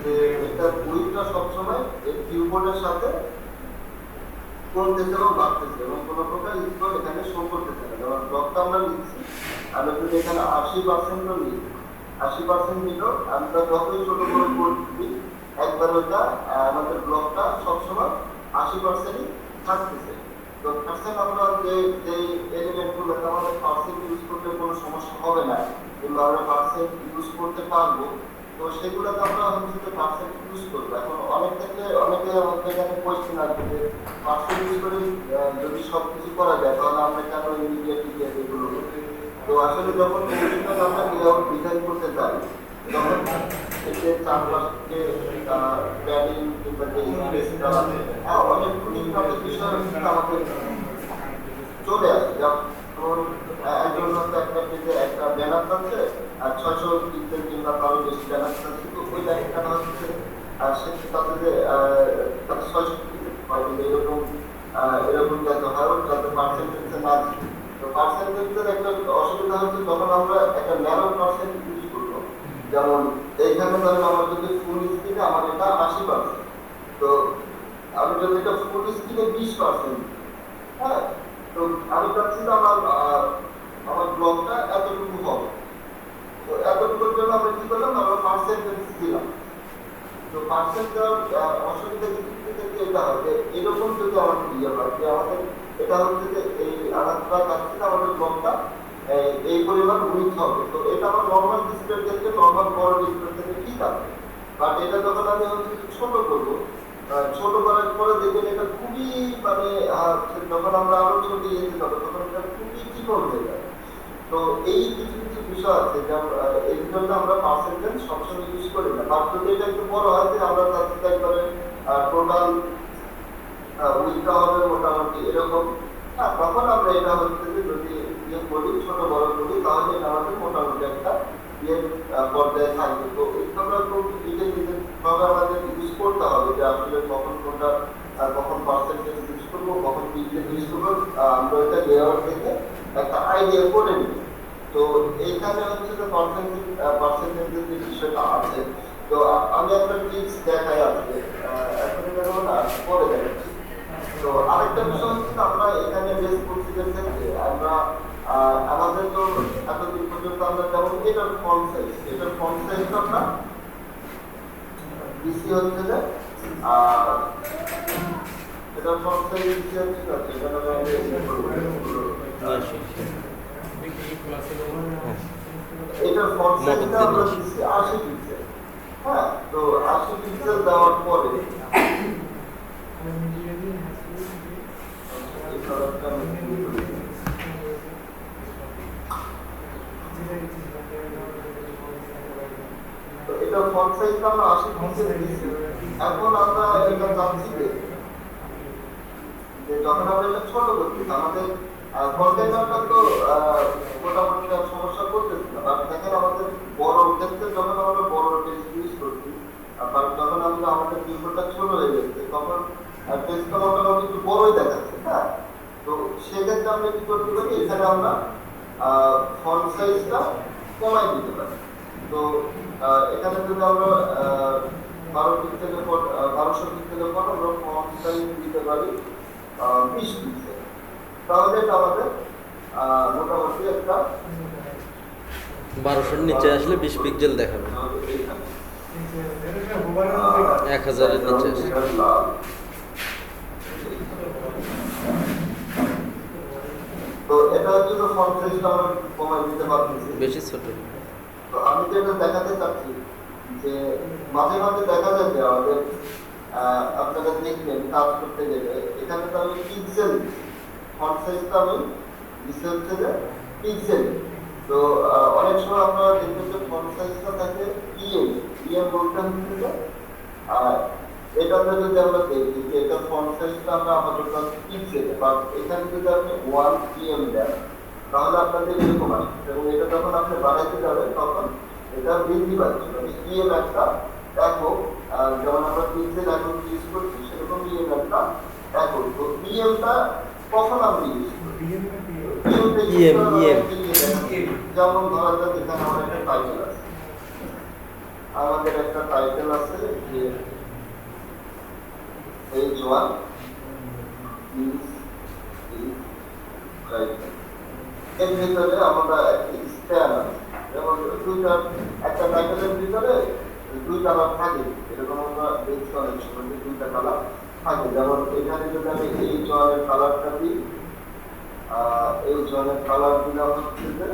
যে এটা উইকটা সবসময় এই কিউবোর্ডের সাথে কমতেছে এবং বাড়তেছে এবং কোনো প্রকার স্কোর এখানে শো করতেছে না। যেমন ব্লকটা আমরা লিখছি, আমরা যদি এখানে 80% নিই, 80% নিলেও আমরা যতই ছোট বড় করছি একবার ওটা আমাদের ব্লকটা সবসময় 80%ই থাকতেছে। তো পার্সেন্ট আমরা যে এলিমেন্টগুলো আমাদের পার্সেন্ট ইউজ করতে কোনো সমস্যা হবে না, কিংবা আমরা পার্সেন্ট ইউজ করতে পারবো, তো সেগুলোতে আমরা হচ্ছে পার্সেন্ট ইউজ করবো। এখন অনেক ক্ষেত্রে অনেকে আমাদের এখানে কোয়েশ্চেন আসবে যে পার্সেন্ট ইউজ করে যদি সব কিছু করা যায় তাহলে আমরা কেন ইমিডিয়েটলি এগুলো করি। তো আসলে যখন আমরা লেআউট ডিজাইন করতে যাই, তখন এতে চারপাশে প্যাডিং কিংবা যে স্পেসটা আছে, অনেকগুলি বিষয় আমাদের চলে আসে। যেমন একজন একটা ব্যানার থাকছে আর 600 পিক্সেল কিংবা কারো বেশি ব্যানার থাকছে, তো ওই ব্যানারটা হচ্ছে সে তাতে 600 পিক্সেল হয়, এরকম যাতে হয় যাতে পার্সেন্টেজে না থাকে। তো পার্সেন্টেজের একটা অসুবিধা হচ্ছে যখন আমরা একটা ন্যারো পার্সেন্ট ইউজ করবো, যেমন এইখানে ধরেন আমার যদি ফুল স্ক্রিনে আমার এটা 80%, তো আমি যদি এটা ফুল স্ক্রিনে 20%, হ্যাঁ, তো আমি চাচ্ছি যে আমার ব্লকটা এতটুকু হবে। তো এতটুকুর জন্য আমরা কি করলাম, আমরা পার্সেন্টেজ দিলাম। তো পার্সেন্ট দেওয়ার অসুবিধা ক্ষেত্রে এটা হয় যে এরকম যদি আমাদের ইয়ে হয় যে আমাদের এটা হচ্ছে যে এই আমরা চাচ্ছি যে আমাদের ব্লকটা এই পরিমাণ উইথ হবে। তো এটা আমার নর্মাল ডিসপ্লের ক্ষেত্রে নর্মাল বড় ডিসপ্লে থেকে ঠিক আছে, বাট এটা যখন আমি হচ্ছে ছোট করবো, ছোট করার পরে দেখবেন এটা খুবই মানে যখন আমরা আরো ছোট ইয়েতে যাবো তখন এটা খুবই চিকন হয়ে যায়। তো এই কিছু কিছু বিষয় আছে যেমন এই জন্য আমরা পার্সেন্টেজ সবসময় ইউজ করি না, বাট যদি এটা একটু বড় হয় যে আমরা তার একবারে টোটাল উইকটা হবে মোটামুটি এরকম, তখন আমরা এটা হচ্ছে যে যদি ইয়ে করি ছোট বড় করি তাহলে এটা আমাদের মোটামুটি একটা ইয়ে পর্যায়ে থাকবে। তো আমরা খুব নিজে নিজে ভাবে আমাদের ইউজ করতে হবে যে আসলে কখন কোনটা কখন পার্সেন্টেজ ইউজ করবো, কখন পিক্সেল ইউজ করবো, আমরা এটা লেআউট থেকে একটা আইডিয়া করে নিই। তো এইখানে হচ্ছে যে পার্সেন্টেজের যে বিষয়টা আছে, তো আমি একটা টিপস দেখাই আজকে, এখন দেখো না পরে দেখাচ্ছি। তো আরেকটা বিষয় হচ্ছে আমরা এখানে বেস প্রসিজার ক্ষেত্রে আমরা আমাদের তো এতদিন পর্যন্ত আমরা যেমন এটার ফন্ট সাইজটা আমরা দিছি হচ্ছে যে এটার ফন্ট সাইজ দিছি হচ্ছে এটা এটার ফন্ট সাইজটা আমরা দিছি 80 পিক্সেল। হ্যাঁ, তো 80 পিক্সেল দেওয়ার পরে এটা ফন্ট সাইজটা আমরা 80 পিক্সেল দিয়েছি। এখন আমরা এটা জানছি যে যখন আমরা এটা ছোট করছি আমাদের কন্টেনারটা তো মোটামুটি আর টেস্টটা মোটামুটি একটু বড়ই দেখাচ্ছে, হ্যাঁ। তো সেক্ষেত্রে আমরা কি করতে পারি, এখানে আমরা ফন্ট সাইজটা কমাই দিতে পারি। তো এখানে যদি আমরা 1200 পিক্সেলের পর আমরা ফন্ট সাইজ দিতে পারি 20 পিক্সেল, তাহলে এটা আমাদের মোটামুটি একটা 1200-এর নিচে আসলে 20 পিক্সেল দেখাবে, 1000-এর নিচে আসলে। তো এটা হচ্ছে তো ফন্ট সাইজটা আমরা কমাই দিতে পারতেছি। বেশি ছোট। তো আমি যেটা দেখাতে চাচ্ছি যে মাঝে মাঝে দেখা যায় যে আমাদের আপনারা দেখবেন কাজ করতে গেলে এখানে তো আমি পিক্সেল ফন্ট সাইজটা আমি দিতে হচ্ছে যে পিক্সেল। তো অনেক সময় আপনারা দেখবেন যে ফন্ট সাইজটা থাকে ইএম বলতে হচ্ছে যে এটাতে যদি আমরা দেখি যে এটা ফন্ট সাইজটা আমরা আমাদের কাছে পিক্সেল, বা এখানে যদি আপনি 1 ইএম দেন তাহলে আপনাদের এরকম আসবে, এবং এটা যখন আপনি বাড়াইতে যাবেন তখন এটা বৃদ্ধি পাচ্ছে। মানে ইএম একটা একক, যেমন আমরা পিক্সেল একক ইউজ করছি সেরকম ইএম একটা একক। তো ইএমটা কখন আমরা ইউজ করি, যেমন ধরা যাক এখানে আমার একটা টাইটেল আছে, আমাদের একটা টাইটেল আছে যে H1 is টাইটেল। এর ভিতরে আমরা একটা স্প্যান আছে, যেমন একটা টাইটেলের ভিতরে 2 কালার থাকে, এরকম আমরা দেখছি অনেক সময় যে 2টা কালার থাকে। যেমন এখানে যদি আমি H1 এর কালারটা দিই, H1 এর কালার দিলাম হচ্ছে যে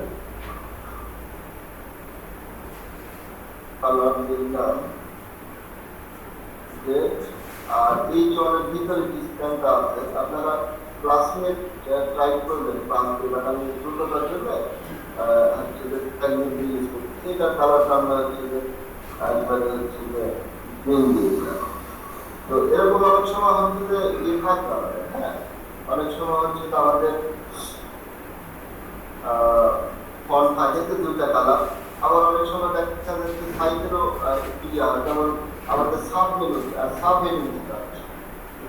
কালার দিলাম যে, আর H1 এর ভিতরে যে স্প্যানটা আছে আপনারা ক্লাসমেট ট্রাই করবেন, বাট আমি দ্রুততার জন্য হচ্ছে যে ফ্র্যাগমেন্ট ইউজ করছি, এটা কালারটা আমরা হচ্ছে যে একবারে হচ্ছে যে গ্রিন দিয়েছিলাম। তো এরকম অনেক সময় হচ্ছে যে ইয়ে থাকে আমাদের, হ্যাঁ, অনেক সময় হচ্ছে যে আমাদের ফন্ট থাকে তো 2টা কালার, আবার অনেক সময় দেখা যাচ্ছে সাইজেরও যেমন আমাদের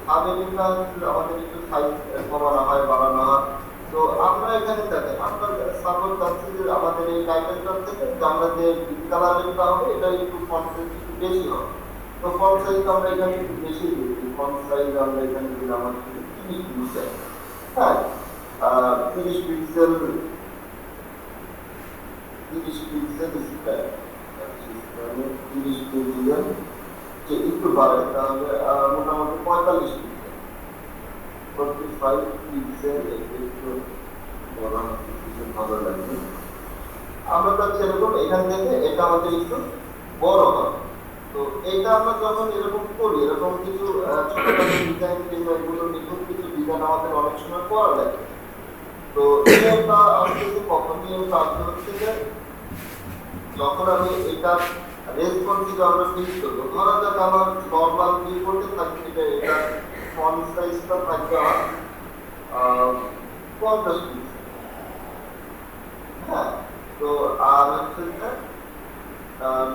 সাবহেডিংটা আমাদের একটু সাইজ কমানো হয়, বাড়ানো হয়। তো আমরা এখানে দেখেন আমরা সাপোজ চাচ্ছি যে আমাদের এই টাইটেলটা থেকে আমরা যে কালারিংটা হবে এটা একটু ফন্ট সাইজ একটু বেশি হবে। তো ফন্ট সাইজ আমরা এখানে একটু বেশি দিচ্ছি, ফন্ট সাইজ আমরা এখানে দিলাম 30 পিক্সেল, হ্যাঁ, 30 পিক্সেল স্প্যান, 30 পিক্সেল যে একটু বাড়ে তাহলে মোটামুটি 45 পিক্সেল, 45 পিক্সেল একটু বড় পিক্সেল ভালো লাগবে। আমরা তো সেরকম এখান থেকে এটা আমাদের একটু বড় হয়। তো এটা আমরা যখন এরকম করি, এরকম কিছু ছোটখাটো ডিজাইন কিংবা এগুলো নিখুঁত কিছু ডিজাইন আমাদের অনেক সময় করা লাগে। তো নিয়মটা আসলে কখন নিয়মটা আসতে হচ্ছে যে যখন আমি এটা রেসপন্সিভ আমরা ফিক্স করবো, ধরা যাক আমার নর্মাল রিপোর্টে থাকছে এটা ফন্ট সাইজটা থাকবে আমার 50 পিক্সেল, হ্যাঁ। তো আর হচ্ছে যে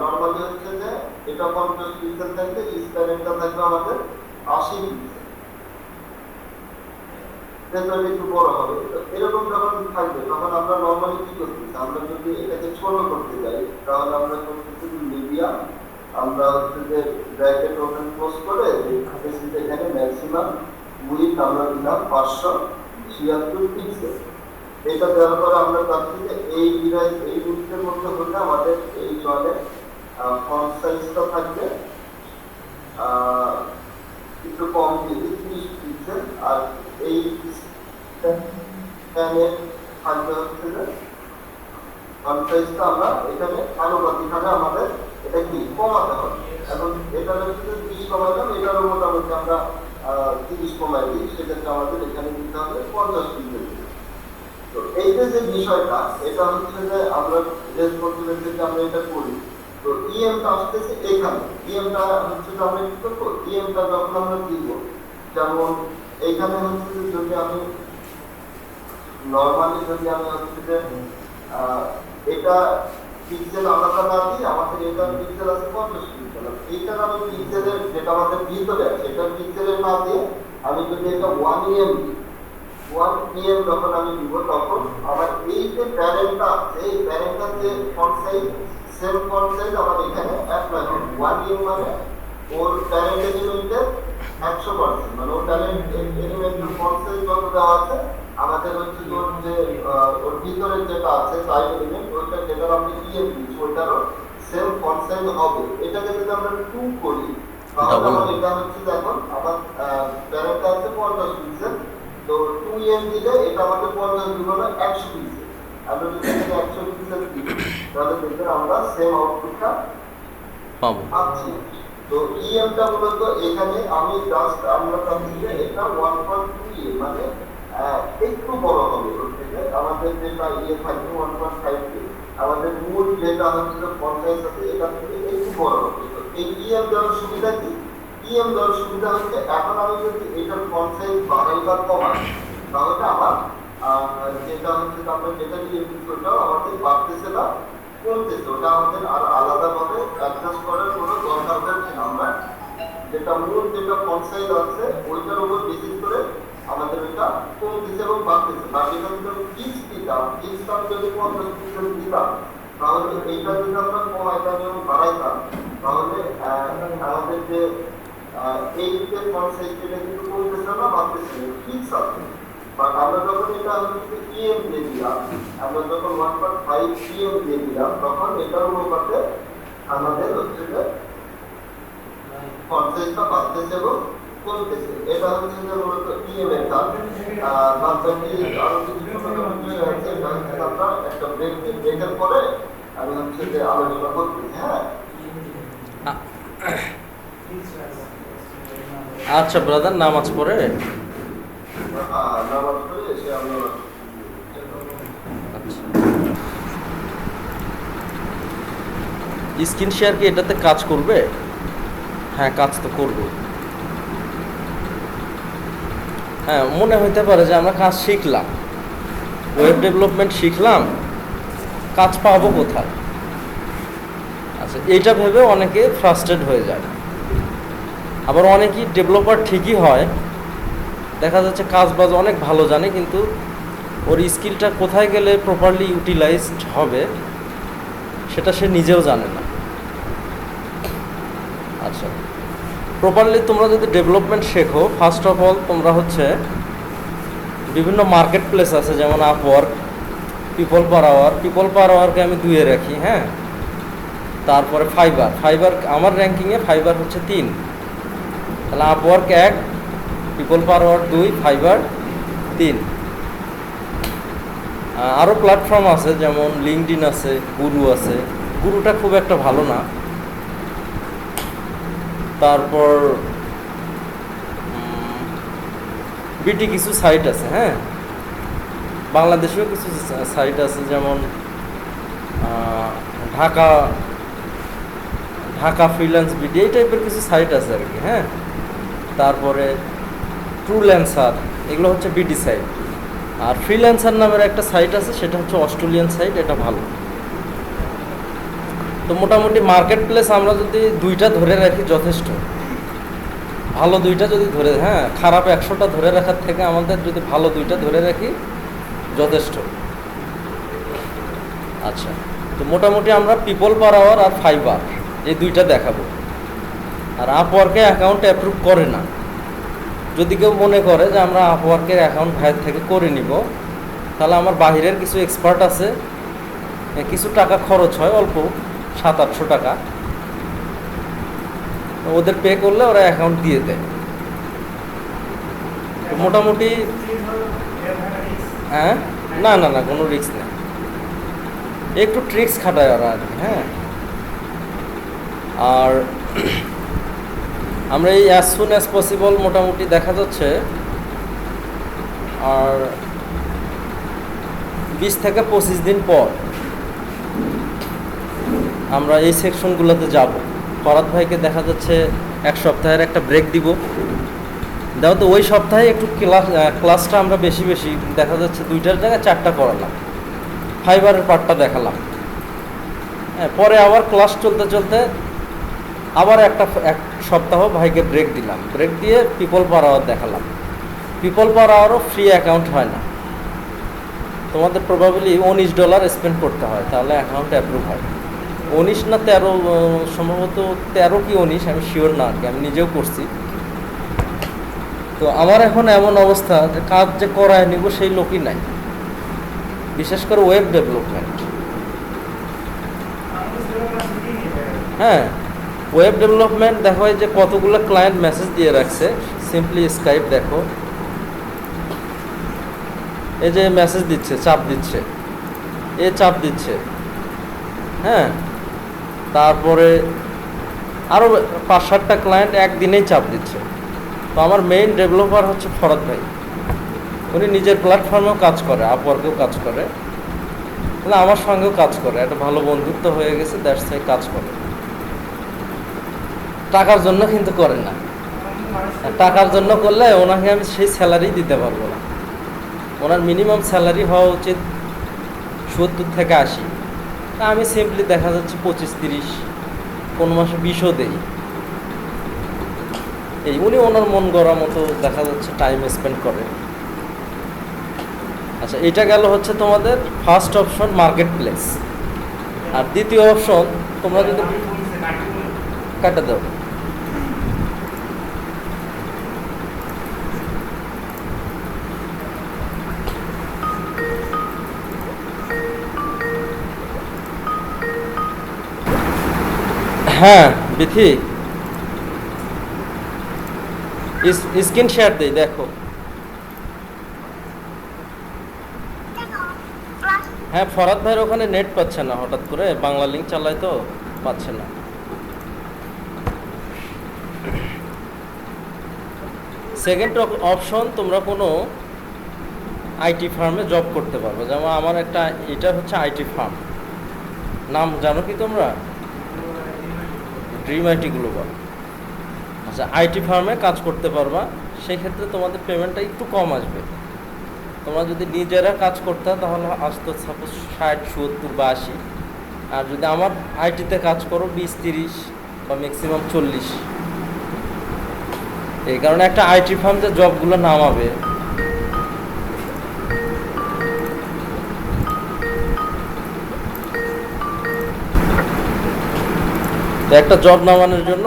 নর্মালি হচ্ছে যে এটা 50 পিক্সেল থাকবে, স্প্যানটা থাকবে আমাদের 80 পিক্সেল, সেটা একটু বড় হবে। এরকম যখন থাকবে তখন আমরা নর্মালি কি করতেছি, আমরা যদি এটাকে ছোট করতে যাই তাহলে আমরা করতেছি মিডিয়াম, আমরা হচ্ছে যে ব্র্যাকেট ওপেন ক্লোজ করে এখানে ম্যাক্সিমাম উইডথ আমরা দিলাম 576 পিক্সেল। এটা দেওয়ার পরে আমরা চাচ্ছি যে এই ডিভাইস এই উইডথের মধ্যে হলে আমাদের এই জলের ফন্ট সাইজটা থাকবে একটু কম দিয়ে 30 পিক্সেল, আর এই ফ্যানের থাকবে হচ্ছে যে ফন্ট সাইজটা আমরা এখানে আনুপাতিকভাবে আমাদের এটা কি কমাতে হবে। এখন এটার হচ্ছে 30 কমাইলাম, এটারও মোটামুটি আমরা 30 কমাই দিই, সেক্ষেত্রে আমাদের এখানে দিতে হবে 50 পিক্সেল। তো এই যে বিষয়টা এটা হচ্ছে যে আমরা রেসপন্সিবিলিটি আমরা এটা করি। তো ইএমটা আসতেছে এখানে, ইএমটা হচ্ছে যে আমরা কি করবো, ইএমটা যখন আমরা দিব, যেমন এইখানে হচ্ছে যে যদি আমি নর্মালি যদি আমি হচ্ছে যে এটা পিক্সেল আলাদা না দিয়ে আমাদের এটার পিক্সেল আছে 50 পিক্সেল। এইটার আমি পিক্সেলের যেটা আমাদের ভিতরে আছে এটার পিক্সেলের না দিয়ে আমি যদি এটা 1 em দিই, 1 em যখন আমি দিব তখন আমার এই যে প্যারেন্টটা আছে এই প্যারেন্টটার যে font size same font size আমার এখানে অ্যাপ্লাই হবে। 1 em মানে ওর প্যারেন্ট এলিমেন্টের 100%, মানে ওর প্যারেন্ট এলিমেন্টের ফন্ট সাইজ যত দেওয়া আছে আমাদের হচ্ছে ওর যে ওর ভিতরে যেটা আছে সাইড এলিমেন্ট ওইটা যেটা আমরা em দিচ্ছি ওইটারও সেম ফন্ট সাইজ হবে। এটাকে যদি আমরা 2 করি তাহলে আমার এটা হচ্ছে দেখুন আমার প্যারেন্টটা আছে 50 পিক্সেল, তো 2 em দিলে এটা আমাদের 50 দিব না 100 পিক্সেল। আমরা যদি 100 পিক্সেল দিই তাহলে দেখবেন আমরা সেম আউটপুটটা পাবো। পাচ্ছি। তো em টা মূলত এখানে আমি জাস্ট আমরা পাচ্ছি যে এটা 1.2 em মানে একটু বড় হবে ওর থেকে। আমাদের যেটা থাকবে 1.5 আমাদের মূল যেটা হচ্ছে ফন্ট সাইজ আছে এটা থেকে একটু বড় হবে। তো এই em দেওয়ার সুবিধা কি? em দেওয়ার সুবিধা হচ্ছে এখন আমি যদি এটার ফন্ট সাইজ বাড়াই বা কমাই তাহলে আমার যেটা হচ্ছে আমরা যেটা দিয়ে ওটাও আমাদের বাড়তেছে না কমতেছে, ওটা আমাদের আর আলাদাভাবে অ্যাডজাস্ট করার কোনো দরকার হচ্ছে না। আমরা যেটা মূল যেটা ফন্ট সাইজ আছে ওইটার উপর বেসিস করে আমাদের ওইটা কমতেছে এবং বাড়তেছে। বাট এটা যদি আমি ফিক্স দিতাম, ফিক্সটা যদি 50 পিক্সেল দিতাম তাহলে এইটা যদি আমরা কমাইতাম এবং বাড়াইতাম তাহলে আমাদের যে এই যে ফন্ট সাইজ এটা কিন্তু কমতেছে না বাড়তেছে না, ফিক্স আছে। বাট আমরা যখন এটা হচ্ছে em দিয়ে দিলাম, আমরা যখন 1.5 em দিয়ে দিলাম তখন এটার অনুপাতে আমাদের হচ্ছে যে ফন্ট সাইজটা বাড়তেছে এবং কমতেছে। এটা হচ্ছে যে মূলত em এর কাজ। বাকি আরো কিছু ছোট বিষয় আছে এটা হচ্ছে আমরা একটা ব্রেকের পরে আমি হচ্ছে যে আলোচনা করছি। হ্যাঁ আচ্ছা ব্রাদার, নামাজ পড়ে নামাজ পড়ে এসে আমরা স্ক্রিন শেয়ার কি এটাতে কাজ করবে? হ্যাঁ, কাজ তো করবে। হ্যাঁ, মনে হইতে পারে যে আমরা কাজ শিখলাম, ওয়েব ডেভেলপমেন্ট শিখলাম, কাজ পাবো কোথায়? আচ্ছা, এইটা ভেবে অনেকে ফ্রাস্ট্রেট হয়ে যায়। আবার অনেকেই ডেভেলপার ঠিকই হয়, দেখা যাচ্ছে কাজ বাজ অনেক ভালো জানে, কিন্তু ওর স্কিলটা কোথায় গেলে প্রপারলি ইউটিলাইজড হবে সেটা সে নিজেও জানে না। আচ্ছা, প্রপারলি তোমরা যদি ডেভেলপমেন্ট শেখো, ফার্স্ট অফ অল তোমরা হচ্ছে বিভিন্ন মার্কেট প্লেস আছে, যেমন আপওয়ার্ক, পিপল পার আওয়ারকে আমি 2-এ রাখি। হ্যাঁ, তারপরে ফাইবার আমার র্যাঙ্কিংয়ে ফাইবার হচ্ছে 3, তাহলে Upwork 1, PeoplePerHour 2, Fiverr 3। আরও প্ল্যাটফর্ম আছে যেমন লিঙ্কডইন আছে, গুরু আছে। গুরুটা খুব একটা ভালো না। তারপর বিটি কিছু সাইট আছে। হ্যাঁ, বাংলাদেশেও কিছু সাইট আছে, যেমন ঢাকা ফ্রিল্যান্স বিটি, এই টাইপের কিছু সাইট আছে আর কি। হ্যাঁ, তারপরে ট্রুল্যান্সার, এগুলো হচ্ছে বিটি সাইট। আর ফ্রিল্যান্সার নামের একটা সাইট আছে, সেটা হচ্ছে অস্ট্রেলিয়ান সাইট, এটা ভালো। তো মোটামুটি মার্কেট প্লেস আমরা যদি 2টা ধরে রাখি যথেষ্ট ভালো। 2টা যদি ধরে, হ্যাঁ, খারাপ 100টা ধরে রাখার থেকে আমাদের যদি ভালো 2টা ধরে রাখি যথেষ্ট। আচ্ছা, তো মোটামুটি আমরা পিপল পার আওয়ার আর ফাইবার এই 2টা দেখাবো। আর আপওয়ার্কে অ্যাকাউন্ট অ্যাপ্রুভ করে না। যদি কেউ মনে করে যে আমরা আপওয়ার্কের অ্যাকাউন্ট ভাইয়ের থেকে করে নিব, তাহলে আমার বাহিরের কিছু এক্সপার্ট আছে, কিছু টাকা খরচ হয়, অল্প 700-800 টাকা, ওদের পে করলে ওরা অ্যাকাউন্ট দিয়ে দেয়। তো মোটামুটি হ্যাঁ, না কোনো রিস্ক নেই, একটু ট্রিক্স খাটায় ওরা আর কি। হ্যাঁ, আর আমরা এই অ্যাজ সুন অ্যাজ পসিবল মোটামুটি দেখা যাচ্ছে আর 20 থেকে 25 দিন পর আমরা এই সেকশনগুলোতে যাব। ফরাদ ভাইকে দেখা যাচ্ছে 1 সপ্তাহের একটা ব্রেক দিব, দাও তো ওই সপ্তাহে একটু ক্লাসটা আমরা বেশি দেখা যাচ্ছে 2টার জায়গায় 4টা করালাম, ফাইবারের পার্টটা দেখালাম। হ্যাঁ, পরে আবার ক্লাস চলতে চলতে আবার এক সপ্তাহ ভাইকে ব্রেক দিলাম, ব্রেক দিয়ে পিপল পার আওয়ার দেখালাম। পিপল পার আওয়ারও ফ্রি অ্যাকাউন্ট হয় না, তোমাদের প্রবাবলি $19 স্পেন্ড করতে হয়, তাহলে অ্যাকাউন্ট অ্যাপ্রুভ হয়। 19 না 13, সম্ভবত 13 কি 19, আমি শিওর না আর কি, আমি নিজেও করছি। তো আমার এখন এমন অবস্থা যে কাজ যে করায় নিব সেই লোকই নাই, বিশেষ করে ওয়েব ডেভেলপমেন্ট। হ্যাঁ, ওয়েব ডেভেলপমেন্ট দেখো এই যে কতগুলো ক্লায়েন্ট মেসেজ দিয়ে রাখছে, সিম্পলি স্কাইপ দেখো, এই যে মেসেজ দিচ্ছে, চাপ দিচ্ছে, এ চাপ দিচ্ছে। হ্যাঁ, তারপরে আরও 5-7টা ক্লায়েন্ট একদিনেই চাপ দিচ্ছে। তো আমার মেইন ডেভেলপার হচ্ছে ফরাদ ভাই, উনি নিজের প্ল্যাটফর্মেও কাজ করে, আপওয়ার্কেও কাজ করে, তাহলে আমার সঙ্গেও কাজ করে, একটা ভালো বন্ধুত্ব হয়ে গেছে, দ্যাটস ওয়াই কাজ করে। টাকার জন্য কিন্তু করে না, টাকার জন্য করলে ওনাকে আমি সেই স্যালারি দিতে পারবো না। ওনার মিনিমাম স্যালারি হওয়া উচিত 70 থেকে 80, তা আমি সিম্পলি দেখা যাচ্ছে 25-30, কোনো মাসে 20ও দেই। এই উনি ওনার মন গড়া মতো দেখা যাচ্ছে টাইম স্পেন্ড করে। আচ্ছা, এটা গেল হচ্ছে তোমাদের ফার্স্ট অপশন মার্কেট প্লেস। আর দ্বিতীয় অপশন তোমরা যদি কাটা দাও, হ্যাঁ বিথি স্ক্রিন শেয়ার দেই, দেখো। হ্যাঁ, ফরাদ ভাইয়ের ওখানে নেট পাচ্ছে না, হঠাৎ করে বাংলা লিঙ্ক চালায় তো পাচ্ছে না। সেকেন্ড অপশন, তোমরা কোনো আইটি ফার্মে জব করতে পারবে, যেমন আমার একটা, এটা হচ্ছে আইটি ফার্ম, নাম জানো কি তোমরা? Dream IT global. আচ্ছা, আইটি ফার্মে কাজ করতে পারবা, সেই ক্ষেত্রে তোমাদের পেমেন্টটা একটু কম আসবে। তোমরা যদি নিজেরা কাজ করতে হয় তাহলে আসতো সাপোজ 60, 70 বা 80, আর যদি আমার আইটিতে কাজ করো 20-30 বা ম্যাক্সিমাম 40। এই কারণে একটা আইটি ফার্ম যে জবগুলো নামাবে, তো একটা জব নামানোর জন্য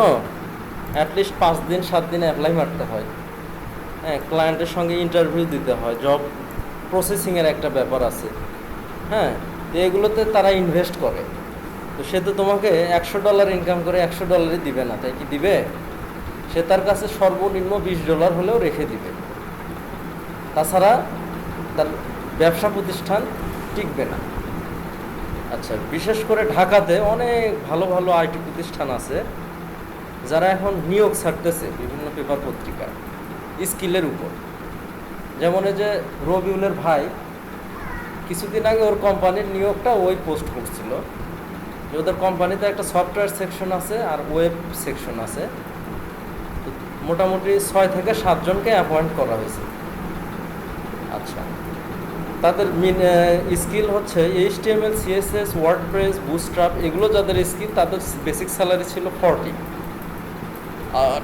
অ্যাটলিস্ট 5 দিন 7 দিন অ্যাপ্লাই মারতে হয়। হ্যাঁ, ক্লায়েন্টের সঙ্গে ইন্টারভিউ দিতে হয়, জব প্রসেসিংয়ের একটা ব্যাপার আছে। হ্যাঁ, তো এগুলোতে তারা ইনভেস্ট করে। তো সে তো তোমাকে $100 ইনকাম করে $100 দিবে না, তাই কি দিবে? সে তার কাছে সর্বনিম্ন $20 হলেও রেখে দিবে, তাছাড়া তার ব্যবসা প্রতিষ্ঠান টিকবে না। আচ্ছা, বিশেষ করে ঢাকাতে অনেক ভালো ভালো আইটি প্রতিষ্ঠান আছে যারা এখন নিয়োগ ছাড়তেছে বিভিন্ন পেপার পত্রিকায় স্কিলের উপর। যেমন এই যে রবিউলের ভাই কিছুদিন আগে ওর কোম্পানির নিয়োগটা ওই পোস্ট করছিল যে ওদের কোম্পানিতে একটা সফটওয়্যার সেকশন আছে আর ওয়েব সেকশন আছে, তো মোটামুটি 6 থেকে 7 জনকে অ্যাপয়েন্ট করা হয়েছে। আচ্ছা, তাদের স্কিল হচ্ছে HTML, CSS, ওয়ার্ডপ্রেস, বুটস্ট্র্যাপ, এগুলো যাদের স্কিল তাদের বেসিক স্যালারি ছিল 40। আর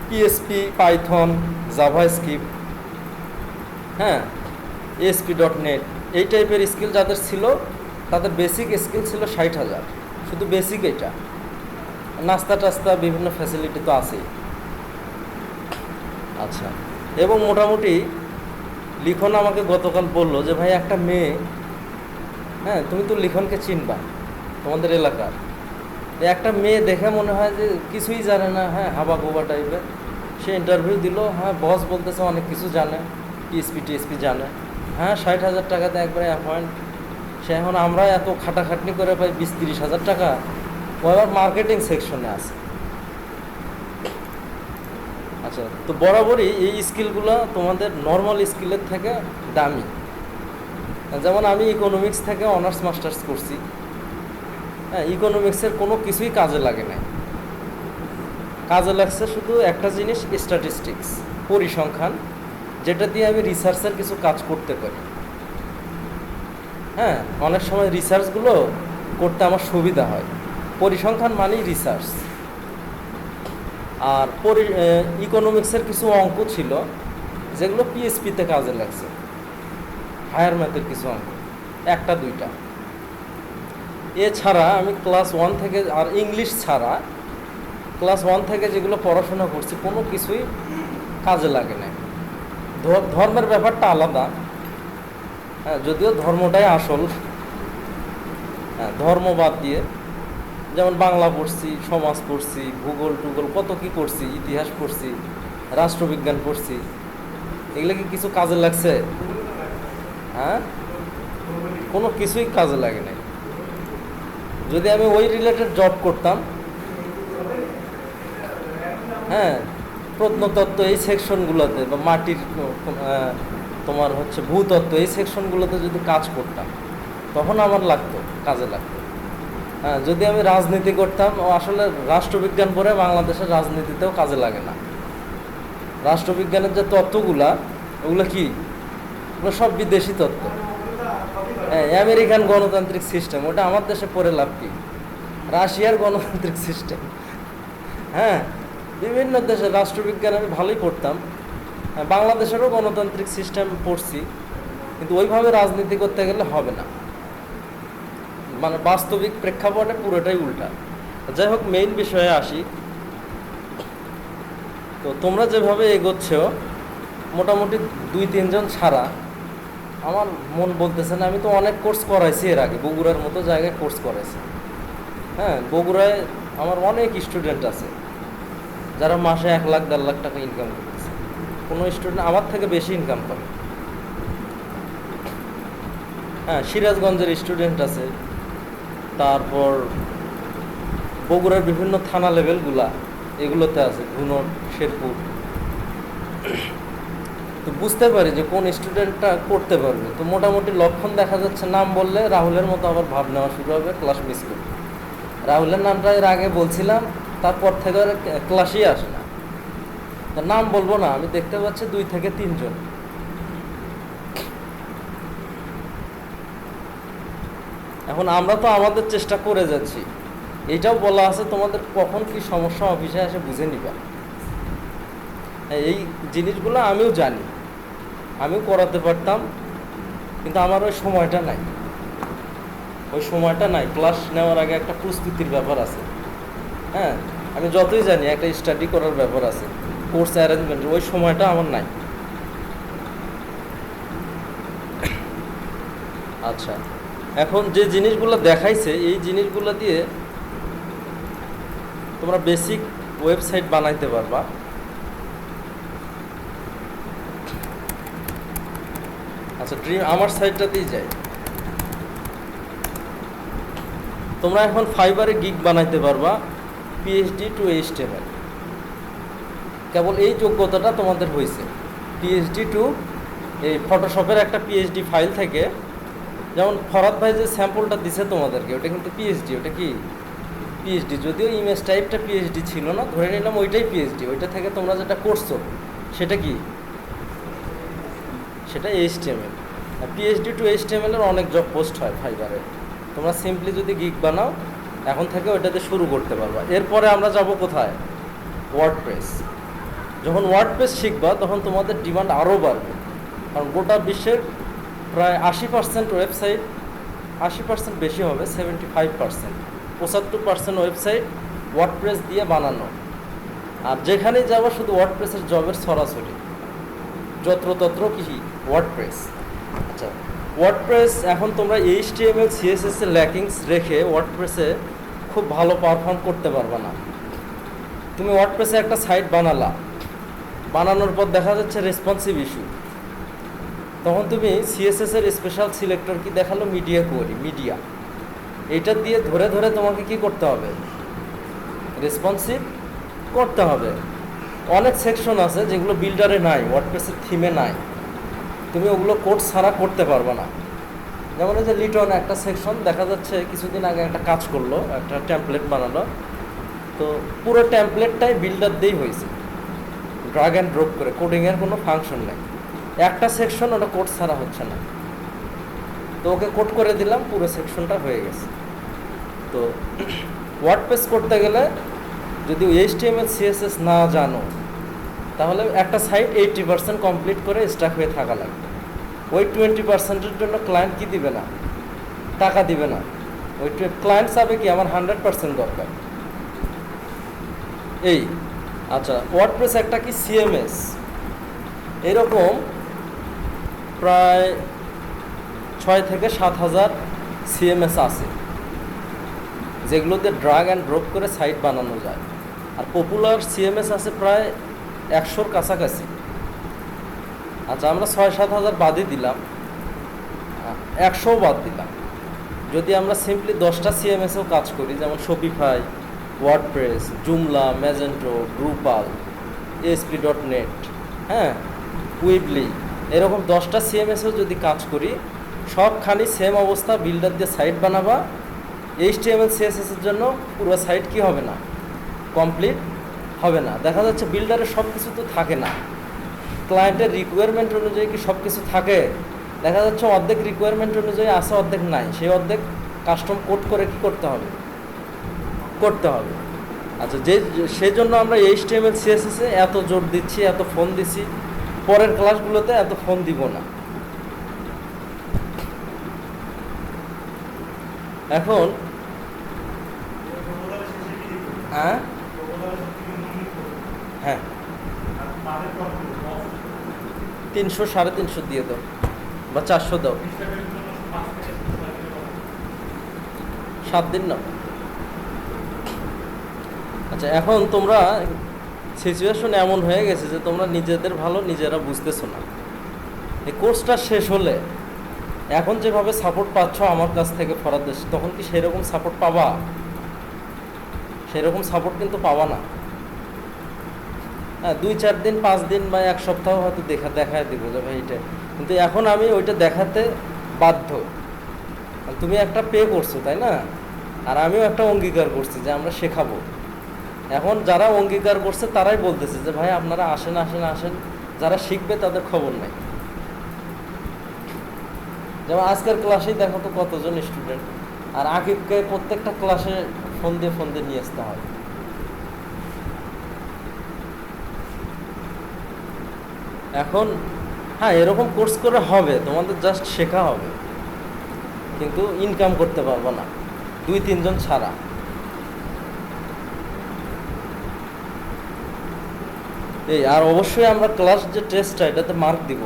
PHP, পাইথন, জাভাস্ক্রিপ্ট, হ্যাঁ, ASP.NET, এই টাইপের স্কিল যাদের ছিল তাদের বেসিক স্কিল ছিল 60,000, শুধু বেসিক। এটা নাস্তা টাস্তা বিভিন্ন ফ্যাসিলিটি তো আছেই। আচ্ছা, এবং মোটামুটি লিখন আমাকে গতকাল বললো যে ভাই একটা মেয়ে, হ্যাঁ তুমি তো লিখনকে চিনবা তোমাদের এলাকার, একটা মেয়ে দেখে মনে হয় যে কিছুই জানে না, হ্যাঁ হাবা গোবা টাইপের, সে ইন্টারভিউ দিল, হ্যাঁ বস বলতেছে অনেক কিছু জানে, PHP জানে, হ্যাঁ 60,000 টাকাতে একবারে অ্যাপয়েন্ট। সে এখন আমরা এত খাটাখাটনি করে পাই 20-30 হাজার টাকা, ও আবার মার্কেটিং সেকশনে আছে। আচ্ছা, তো বরাবরই এই স্কিলগুলো তোমাদের নর্মাল স্কিলের থেকে দামি। যেমন আমি ইকোনমিক্স থেকে অনার্স মাস্টার্স করছি, হ্যাঁ, ইকোনমিক্সের কোনো কিছুই কাজে লাগে নাই, কাজে লাগছে শুধু একটা জিনিস, স্ট্যাটিস্টিক্স, পরিসংখ্যান, যেটা দিয়ে আমি রিসার্চের কিছু কাজ করতে পারি। হ্যাঁ, অনেক সময় রিসার্চগুলো করতে আমার সুবিধা হয়। পরিসংখ্যান মানেই রিসার্চ। আর ইকোনমিক্সের কিছু অঙ্ক ছিল যেগুলো পিএসপিতে কাজে লাগছে, হায়ার ম্যাথের কিছু অঙ্ক, একটা দুইটা। এছাড়া আমি ক্লাস 1 থেকে, আর ইংলিশ ছাড়া ক্লাস 1 থেকে যেগুলো পড়াশোনা করছি কোনো কিছুই কাজে লাগে না। ধর্মের ব্যাপারটা আলাদা, হ্যাঁ, যদিও ধর্মটাই আসল। হ্যাঁ, ধর্ম বাদ দিয়ে যেমন বাংলা পড়ছি, সমাজ পড়ছি, ভূগোল টুগোল কত কি পড়ছি, ইতিহাস পড়ছি, রাষ্ট্রবিজ্ঞান পড়ছি, এগুলো কি কিছু কাজে লাগছে? হ্যাঁ, কোনো কিছুই কাজে লাগে নাই। যদি আমি ওই রিলেটেড জব করতাম, হ্যাঁ, প্রত্নতত্ত্ব এই সেকশনগুলোতে বা মাটির তোমার হচ্ছে ভূতত্ত্ব এই সেকশনগুলোতে যদি কাজ করতাম তখন আমার লাগতো, কাজে লাগতো। হ্যাঁ, যদি আমি রাজনীতি করতাম, আসলে রাষ্ট্রবিজ্ঞান পড়ে বাংলাদেশের রাজনীতিতেও কাজে লাগে না। রাষ্ট্রবিজ্ঞানের যে তত্ত্বগুলা, ওগুলো কি, ওগুলো সব বিদেশি তত্ত্ব। হ্যাঁ, আমেরিকান গণতান্ত্রিক সিস্টেম, ওটা আমার দেশে পড়ে লাভ কি? রাশিয়ার গণতান্ত্রিক সিস্টেম, হ্যাঁ, বিভিন্ন দেশের রাষ্ট্রবিজ্ঞান আমি ভালোই পড়তাম। হ্যাঁ, বাংলাদেশেরও গণতান্ত্রিক সিস্টেম পড়ছি, কিন্তু ওইভাবে রাজনীতি করতে গেলে হবে না, মানে বাস্তবিক প্রেক্ষাপটে পুরোটাই উল্টা। যাই হোক, মেইন বিষয়ে আসি। তো তোমরা যেভাবে এগোচ্ছ, মোটামুটি 2-3 জন ছাড়া আমার মন বলতেছে না। আমি তো অনেক কোর্স করাইছি এর আগে, বগুড়ার মতো জায়গায় কোর্স করাইছি। হ্যাঁ, বগুড়ায় আমার অনেক স্টুডেন্ট আছে যারা মাসে 1 লাখ 1.5 লাখ টাকা ইনকাম করতেছে। কোনো স্টুডেন্ট আমার থেকে বেশি ইনকাম করে। হ্যাঁ, সিরাজগঞ্জের স্টুডেন্ট আছে, তারপর বগুড়ার বিভিন্ন থানা লেভেলগুলা এগুলোতে আছে, ধুনট, শেরপুর। তো বুঝতে পারি যে কোন স্টুডেন্টটা করতে পারবে। তো মোটামুটি লক্ষণ দেখা যাচ্ছে, নাম বললে রাহুলের মতো আবার ভাব নেওয়া শুরু হবে, ক্লাস মিস করবে। রাহুলের নামটা এর আগে বলছিলাম, তারপর থেকে আর ক্লাসই আসে না। তো নাম বলবো না, আমি দেখতে পাচ্ছি 2 থেকে 3 জন। এখন আমরা তো আমাদের চেষ্টা করে যাচ্ছি। এইটাও বলা আছে তোমাদের কখন কি সমস্যা অফিসে এসে বুঝে নিবা। এই জিনিসগুলো আমিও জানি, আমিও করাতে পারতাম, কিন্তু আমার ওই সময়টা নাই। ওই সময়টা নাই। ক্লাস নেওয়ার আগে একটা প্রস্তুতির ব্যাপার আছে। হ্যাঁ, আমি যতই জানি একটা স্টাডি করার ব্যাপার আছে, কোর্স অ্যারেঞ্জমেন্ট, ওই সময়টা আমার নাই। আচ্ছা, এখন যে জিনিসগুলো দেখাইছে, এই জিনিসগুলো দিয়ে তোমরা বেসিক ওয়েবসাইট বানাইতে পারবা। আচ্ছা, আমার সাইটটাতেই যাই। তোমরা এখন ফাইবারে গিগ বানাইতে পারবা, পিএইচডি টু এইচটিএমএল। কেবল এই যোগ্যতাটা তোমাদের হয়েছে, পিএইচডি টু এই ফটোশপের একটা পিএইচডি ফাইল থেকে। যেমন ফরাদ ভাই যে স্যাম্পলটা দিছে তোমাদেরকে, ওটা কিন্তু পিএইচডি। ওটা কি পিএইচডি, যদিও ইমেজ টাইপটা পিএইচডি ছিল না, ধরে নিলাম ওইটাই পিএইচডি। ওইটা থেকে তোমরা যেটা করছো সেটা কি, সেটা এইচটিএমএল। পিএইচডি টু এইচটিএমএল এর অনেক জব পোস্ট হয় ফাইবারে। তোমরা সিম্পলি যদি গিগ বানাও, এখন থেকে ওইটাতে শুরু করতে পারবা। এরপরে আমরা যাব কোথায়? ওয়ার্ডপ্রেস। যখন ওয়ার্ডপ্রেস শিখবা তখন তোমাদের ডিমান্ড আরও বাড়বে, কারণ গোটা বিশ্বের প্রায় 80% ওয়েবসাইট, 80% বেশি হবে, 75%, 75% ওয়েবসাইট ওয়ার্ডপ্রেস দিয়ে বানানো। আর যেখানেই যাবো শুধু ওয়ার্ডপ্রেসের জবের ছড়াছড়ি, যত্রতত্র কি ওয়ার্ডপ্রেস। আচ্ছা, ওয়ার্ডপ্রেস এখন তোমরা এইচটিএমএল সিএসএস এর ল্যাকিংস রেখে ওয়ার্ডপ্রেসে খুব ভালো পারফর্ম করতে পারবে না। তুমি ওয়ার্ডপ্রেসে একটা সাইট বানালা, বানানোর পর দেখা যাচ্ছে রেসপন্সিভ ইস্যু, তখন তুমি সিএসএস এর স্পেশাল সিলেক্টর কি দেখালো, মিডিয়া কোয়ারি, মিডিয়া, এইটা দিয়ে ধরে ধরে তোমাকে কি করতে হবে, রেসপন্সিভ করতে হবে। অনেক সেকশন আছে যেগুলো বিল্ডারে নাই, ওয়ার্ডপ্রেসের থিমে নাই, তুমি ওগুলো কোড ছাড়া করতে পারবে না। যেমন এই যে লিটন একটা সেকশন দেখা যাচ্ছে কিছুদিন আগে একটা কাজ করলো, একটা টেমপ্লেট বানালো, তো পুরো টেমপ্লেটটাই বিল্ডার দিয়েই হয়েছে, ড্রাগ অ্যান্ড ড্রপ করে, কোডিংয়ের কোনো ফাংশন নেই। একটা সেকশন ওটা কোড ছাড়া হচ্ছে না, তো ওকে কোড করে দিলাম, পুরো সেকশনটা হয়ে গেছে। তো ওয়ার্ডপ্রেস করতে গেলে যদি HTML CSS না জানো তাহলে একটা সাইট 80% কমপ্লিট করে স্টাক হয়ে থাকা লাগবে। ওই 20%-এর জন্য ক্লায়েন্ট কি দিবে না, টাকা দিবে না। ওই ক্লায়েন্ট চাবে কি আমার 100% দরকার। এই আচ্ছা, ওয়ার্ডপ্রেস একটা কি CMS, এরকম প্রায় 6 থেকে 7 হাজার CMS আছে যেগুলোতে ড্রাগ অ্যান্ড ড্রপ করে সাইট বানানো যায়। আর পপুলার CMS আছে প্রায় 100-র কাছাকাছি। আচ্ছা, আমরা 6-7 হাজার বাদই দিলাম, 100ও বাদ দিলাম। যদি আমরা সিম্পলি 10টা CMS-এও কাজ করি, যেমন শপিফাই, ওয়ার্ডপ্রেস, জুমলা, ম্যাজেন্টো, ড্রুপাল, ASP.NET, হ্যাঁ, উইবলি, এরকম 10টা CMS-এও যদি কাজ করি, সবখানি সেম অবস্থা। বিল্ডার দিয়ে সাইট বানাবা, HTML CSS-এর জন্য পুরো সাইট কি হবে না, কমপ্লিট হবে না। দেখা যাচ্ছে বিল্ডারের সব কিছু তো থাকে না, ক্লায়েন্টের রিকোয়ারমেন্ট অনুযায়ী কি সব কিছু থাকে? দেখা যাচ্ছে অর্ধেক রিকোয়ারমেন্ট অনুযায়ী আসে, অর্ধেক নাই। সেই অর্ধেক কাস্টম কোড করে কি করতে হবে, করতে হবে। আচ্ছা, সেই জন্য আমরা HTML CSS-এ এত জোর দিচ্ছি, এত ফোন দিচ্ছি। পরের ক্লাসগুলোতে এত ফোন দিব না। এখন হ্যাঁ 300 350 দিয়ে দাও বা 400 দাও, 7 দিন নাও। আচ্ছা, এখন তোমরা সিচুয়েশন এমন হয়ে গেছে যে তোমরা নিজেদের ভালো নিজেরা বুঝতেছো না। এই কোর্সটা শেষ হলে এখন যেভাবে সাপোর্ট পাচ্ছ আমার কাছ থেকে ফরাদ দেশ, তখন কি সেরকম সাপোর্ট পাবা? সেরকম সাপোর্ট কিন্তু পাবা না। হ্যাঁ, 2-4 দিন, 5 দিন বা 1 সপ্তাহ হয়তো দেখায় দিব যে ভাই এটা, কিন্তু এখন আমি ওইটা দেখাতে বাধ্য। তুমি একটা পে করছো, তাই না? আর আমিও একটা অঙ্গীকার করছি যে আমরা শেখাবো। এখন যারা অঙ্গীকার করছে তারাই বলতেছে যে ভাই আপনারা আসেন আসেন আসেন, যারা শিখবে তাদের খবর নাই। যেমন আজকের ক্লাসেই দেখো তো কতজন স্টুডেন্ট, আর আকিবকে প্রত্যেকটা ক্লাসে ফোন দিয়ে নিয়ে আসতে হয়। এখন হ্যাঁ, এরকম কোর্স করে হবে, তোমাদের জাস্ট শেখা হবে, কিন্তু ইনকাম করতে পারবো না 2-3 জন ছাড়া। এই আর অবশ্যই আমরা ক্লাস যে টেস্টটা, এটাতে মার্ক দিব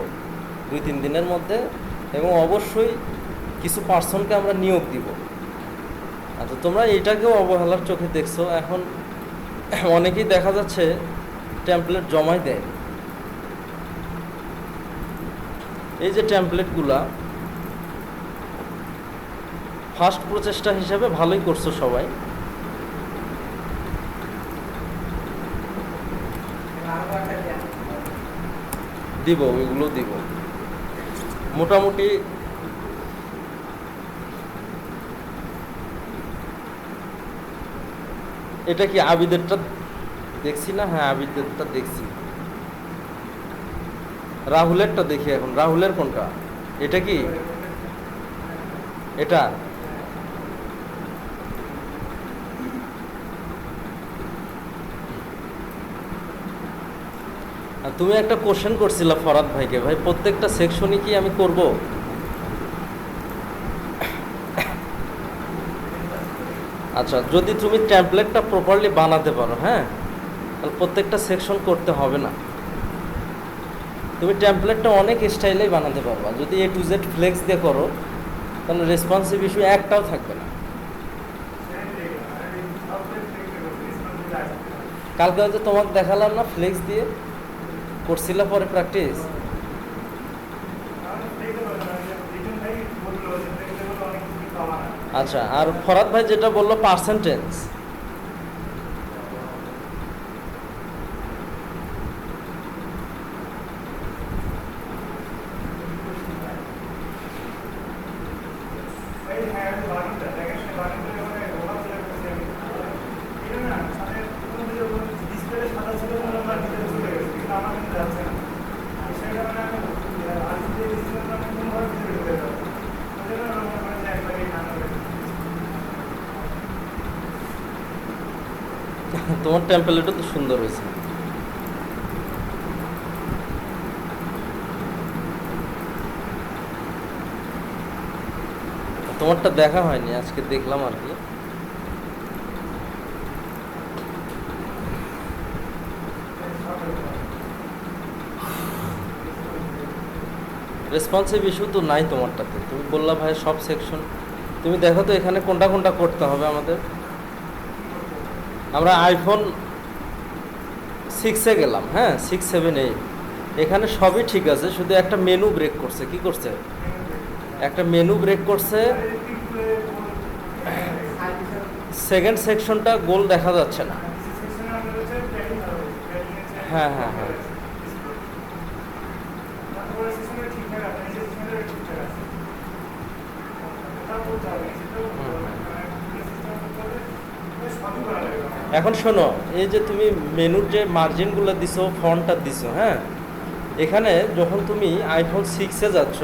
2-3 দিনের মধ্যে, এবং অবশ্যই কিছু পার্সনকে আমরা নিয়োগ দিব। আচ্ছা, তোমরা এইটাকেও অবহেলার চোখে দেখছো। এখন অনেকেই দেখা যাচ্ছে টেমপ্লেট জমাই দেয়। এই যে টেমপ্লেটগুলা ফার্স্ট প্রচেষ্টা হিসেবে ভালোই করছো সবাই। দিব, ওইগুলো দিব মোটামুটি। এটা কি আবিদেরটা দেখছি না? হ্যাঁ, আবিদেরটা দেখছি। রাহুলেরটা দেখি এখন। রাহুলের কোনটা? এটা কি এটা? আর তুমি একটা কোশ্চেন করছিলা ফরাদ ভাইকে, ভাই প্রত্যেকটা সেকশনই কি আমি করব? আচ্ছা, যদি তুমি টেমপ্লেটটা প্রপারলি বানাতে পারো, হ্যাঁ, তাহলে প্রত্যেকটা সেকশন করতে হবে না। তুমি টেমপ্লেটটা অনেক স্টাইলেই বানাতে পারবা। যদি A to Z ফ্লেক্স দিয়ে করো তাহলে রেসপন্সিভ ইস্যু একটাও থাকবে না। কালকে হয়তো তোমাকে দেখালাম না, ফ্লেক্স দিয়ে করছিলা পরে প্র্যাকটিস। আচ্ছা, আর ফরাদ ভাই যেটা বললো পার্সেন্টেজ, তোমার টেম্পলেটও তো সুন্দর হয়েছে। তোমারটা দেখা হয়নি, আজকে দেখলাম আর কি। রেসপন্সিভ ইস্যু তো নাই তোমারটাতে, তুমি বললা ভাই সব সেকশন। তুমি দেখো তো এখানে কোনটা কোনটা করতে হবে আমাদের। আমরা আইফোন 6-এ গেলাম, হ্যাঁ 6, 7, 8, এখানে সবই ঠিক আছে, শুধু একটা মেনু ব্রেক করছে। কি করছে? একটা মেনু ব্রেক করছে। সেকেন্ড সেকশনটা গোল দেখা যাচ্ছে না। হ্যাঁ হ্যাঁ হ্যাঁ, এখন শোনো, এই যে তুমি মেনুর যে মার্জিনগুলো দিছো, ফন্টটা দিছো, হ্যাঁ এখানে যখন তুমি আইফোন 6-এ যাচ্ছ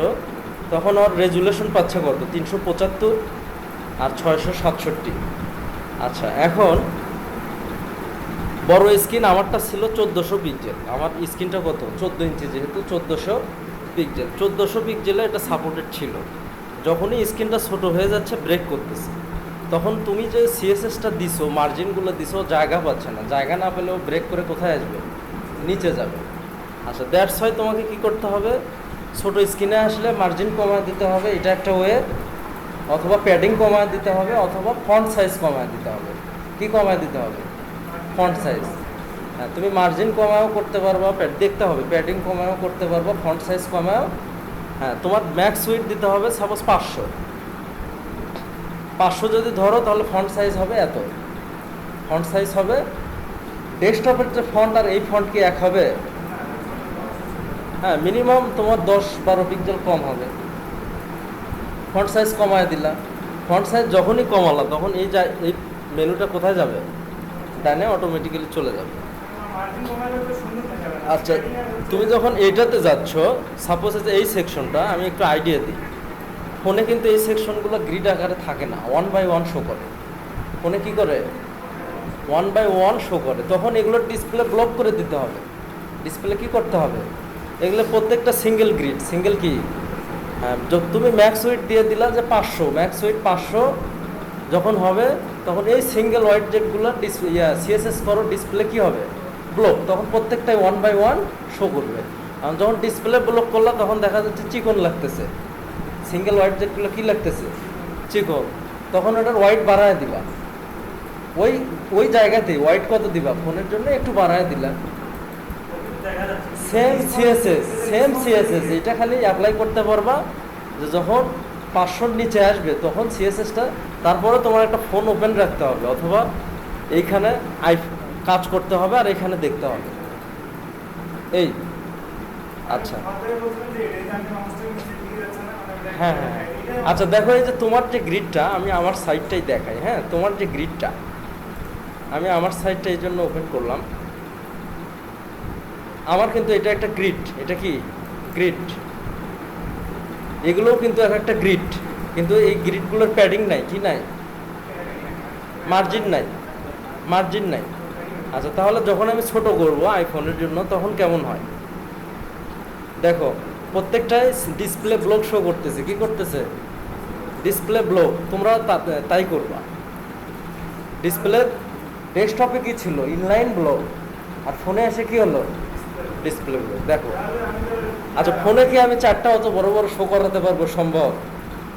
তখন ওর রেজুলেশন পাচ্ছে কত? 375 আর 667। আচ্ছা, এখন বড় স্ক্রিন আমারটা ছিল 1400 পিক্সেল। আমার স্ক্রিনটা কত? 14 ইঞ্চি, যেহেতু 1400 পিক্সেল। 1400 পিক্সেলে এটা সাপোর্টেড ছিল। যখনই স্ক্রিনটা ছোট হয়ে যাচ্ছে, ব্রেক করতেছে, তখন তুমি যে সিএসএসটা দিছো, মার্জিনগুলো দিছো, জায়গা পাচ্ছে না। জায়গা না পেলেও ব্রেক করে কোথায় আসবে? নিচে যাবে। আচ্ছা, দ্যাটস হয় তোমাকে কি করতে হবে? ছোট স্ক্রিনে আসলে মার্জিন কমায় দিতে হবে, এটা একটা ওয়ে। অথবা প্যাডিং কমায় দিতে হবে, অথবা ফন্ট সাইজ কমায় দিতে হবে। কি কমায় দিতে হবে? Font size. হ্যাঁ, তুমি মার্জিন কমায়ও করতে পারবা, দেখতে হবে, প্যাডিং কমায়ও করতে পারবা, ফন্ট সাইজ কমায়ও। হ্যাঁ, তোমার ম্যাক্স উইডথ দিতে হবে সাপোজ 500 যদি ধরো, তাহলে ফন্ট সাইজ হবে এত। ফন্ট সাইজ হবে, ডেস্কটপের যে ফন্ট আর এই ফন্ট কি এক হবে? হ্যাঁ, মিনিমাম তোমার 10-12 পিক্সেল কম হবে। ফন্ট সাইজ কমায় দিলা। ফন্ট সাইজ যখনই কমালা, তখন এই মেনুটা কোথায় যাবে? ডানে অটোমেটিক্যালি চলে যাবে। আচ্ছা, তুমি যখন এইটাতে যাচ্ছ, সাপোজ এই সেকশনটা, আমি একটু আইডিয়া দিই। ফোনে কিন্তু এই সেকশনগুলো গ্রিড আকারে থাকে না, 1 by 1 শো করে। ফোনে কি করে? 1 by 1 শো করে। তখন এগুলো ডিসপ্লে ব্লক করে দিতে হবে। ডিসপ্লে কি করতে হবে? এগুলো প্রত্যেকটা সিঙ্গেল গ্রিড, সিঙ্গেল কি, হ্যাঁ, তুমি ম্যাক্স উইডথ দিয়ে দিলা যে 500, ম্যাক্স উইডথ 500 যখন হবে, তখন এই সিঙ্গেল ওয়াইড জেটগুলো সিএসএস করো, ডিসপ্লে কি হবে? ব্লক। তখন প্রত্যেকটাই 1 by 1 শো করবে। আর যখন ডিসপ্লে ব্লক করলা, তখন দেখা যাচ্ছে চিকন লাগতেছে। সিঙ্গেল ওয়াইড জেটগুলো কি লাগতেছে? চিকন। তখন ওটার ওয়াইড বাড়ায় দিবা। ওই জায়গাতে ওয়াইড কত দিবা? ফোনের জন্য একটু বাড়ায় দিলা। সেম সিএসএস, এটা খালি অ্যাপ্লাই করতে পারবা যে যখন 500-র নিচে আসবে, তখন সিএসএসটা। তারপরে তোমার একটা ফোন ওপেন রাখতে হবে, অথবা এইখানে কাজ করতে হবে, আর এখানে দেখতে হবে। এই আচ্ছা, হ্যাঁ হ্যাঁ হ্যাঁ, আচ্ছা দেখো, এই যে তোমার যে গ্রিডটা, আমি আমার সাইডটাই দেখাই। হ্যাঁ, তোমার যে গ্রিডটা, আমি আমার সাইডটা এই জন্য ওপেন করলাম। আমার কিন্তু এটা একটা গ্রিড। এটা কি গ্রিড? এগুলোও কিন্তু একটা গ্রিড, কিন্তু এই গ্রিডগুলোর প্যাডিং নাই। কি নাই? মার্জিন নাই, মার্জিন নাই। আচ্ছা, তাহলে যখন আমি ছোট করবো আইফোনের জন্য, তখন কেমন হয়? দেখো, প্রত্যেকটাই ডিসপ্লে ব্লক শো করতেছে। কি করতেছে? Display block. তোমরা তাই করবা। ডিসপ্লে ডেস্কটপে কি ছিল? Inline block. আর ফোনে এসে কি হলো? Display block. দেখো, আচ্ছা, ফোনে কি আমি 4টা অত বড় বড় শো করাতে পারবো? সম্ভব।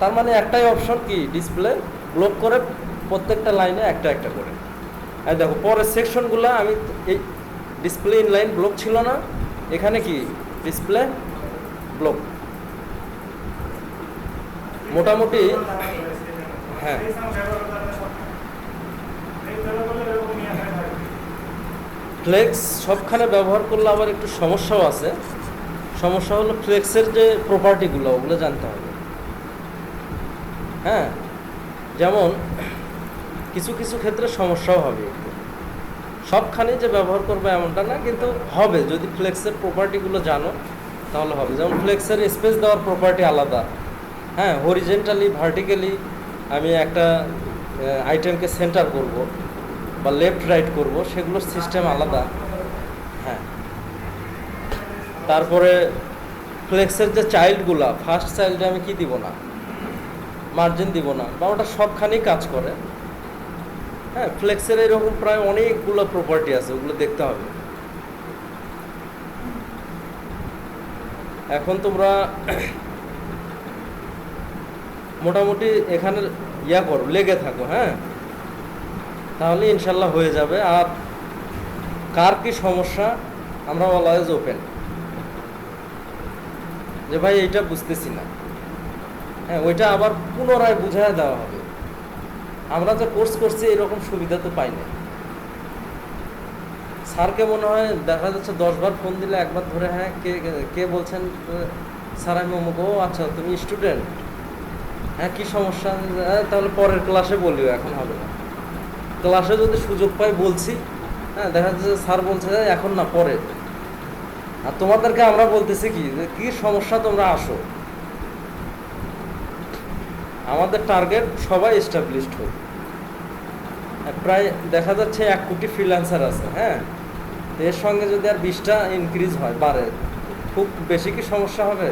তার মানে একটাই অপশন, কি? ডিসপ্লে ব্লক করে প্রত্যেকটা লাইনে একটা একটা করে। আর দেখো, পরের সেকশনগুলো আমি এই ডিসপ্লে ইনলাইন ব্লক ছিল না, এখানে কি ডিসপ্লে ব্লক। মোটামুটি হ্যাঁ, ফ্লেক্স সবখানে ব্যবহার করলে আবার একটু সমস্যাও আছে। সমস্যা হলো ফ্লেক্সের যে প্রপার্টিগুলো, ওগুলো জানতে হবে। হ্যাঁ, যেমন কিছু কিছু ক্ষেত্রে সমস্যাও হবে একটু। সবখানে যে ব্যবহার করবে এমনটা না, কিন্তু হবে। যদি ফ্লেক্সের প্রপার্টিগুলো জানো, তাহলে হবে। যেমন ফ্লেক্সের স্পেস দেওয়ার প্রপার্টি আলাদা। হ্যাঁ, হরিজেন্টালি, ভার্টিক্যালি আমি একটা আইটেমকে সেন্টার করব, বা লেফট রাইট করব, সেগুলোর সিস্টেম আলাদা। হ্যাঁ, তারপরে ফ্লেক্সের যে চাইল্ডগুলা, ফার্স্ট চাইল্ডে আমি কি দিব না, মার্জিন দিব না, বা ওটা সবখানেই কাজ করে। হ্যাঁ, ফ্লেক্সের এরকম প্রায় অনেকগুলো প্রপার্টি আছে, ওগুলো দেখতে হবে। এখন তোমরা মোটামুটি এখানে ইয়া করো, লেগে থাকো। হ্যাঁ, তাহলে ইনশাল্লাহ হয়ে যাবে। আর কার কি সমস্যা, আমরা অলওয়েজ ওপেন, যে ভাই এইটা বুঝতেছি না, হ্যাঁ ওইটা আবার পুনরায় বুঝায় দেওয়া হবে। আমরা যে কোর্স করছি এরকম সুবিধা তো পাই না। স্যারকে মনে হয় দেখা যাচ্ছে 10 বার ফোন দিলে একবার ধরে, হ্যাঁ কে কে বলছেন, স্যার আমি অমুক। ও আচ্ছা, তুমি স্টুডেন্ট, হ্যাঁ কী সমস্যা, তাহলে পরের ক্লাসে বলিও, এখন হবে না। ক্লাসে যদি সুযোগ পাই বলছি, হ্যাঁ দেখা যাচ্ছে স্যার বলছে এখন না, পরে। আর তোমাদেরকে আমরা বলতেছি কি, যে কী সমস্যা তোমরা আসো। আমাদের টার্গেট সবাই এস্টাবলিশড হোক। প্রায় দেখা যাচ্ছে 1 কোটি ফ্রিল্যান্সার আছে। হ্যাঁ, এর সঙ্গে যদি আর 20টা ইনক্রিজ হয়, বাড়ে, খুব বেশি কি সমস্যা হবে?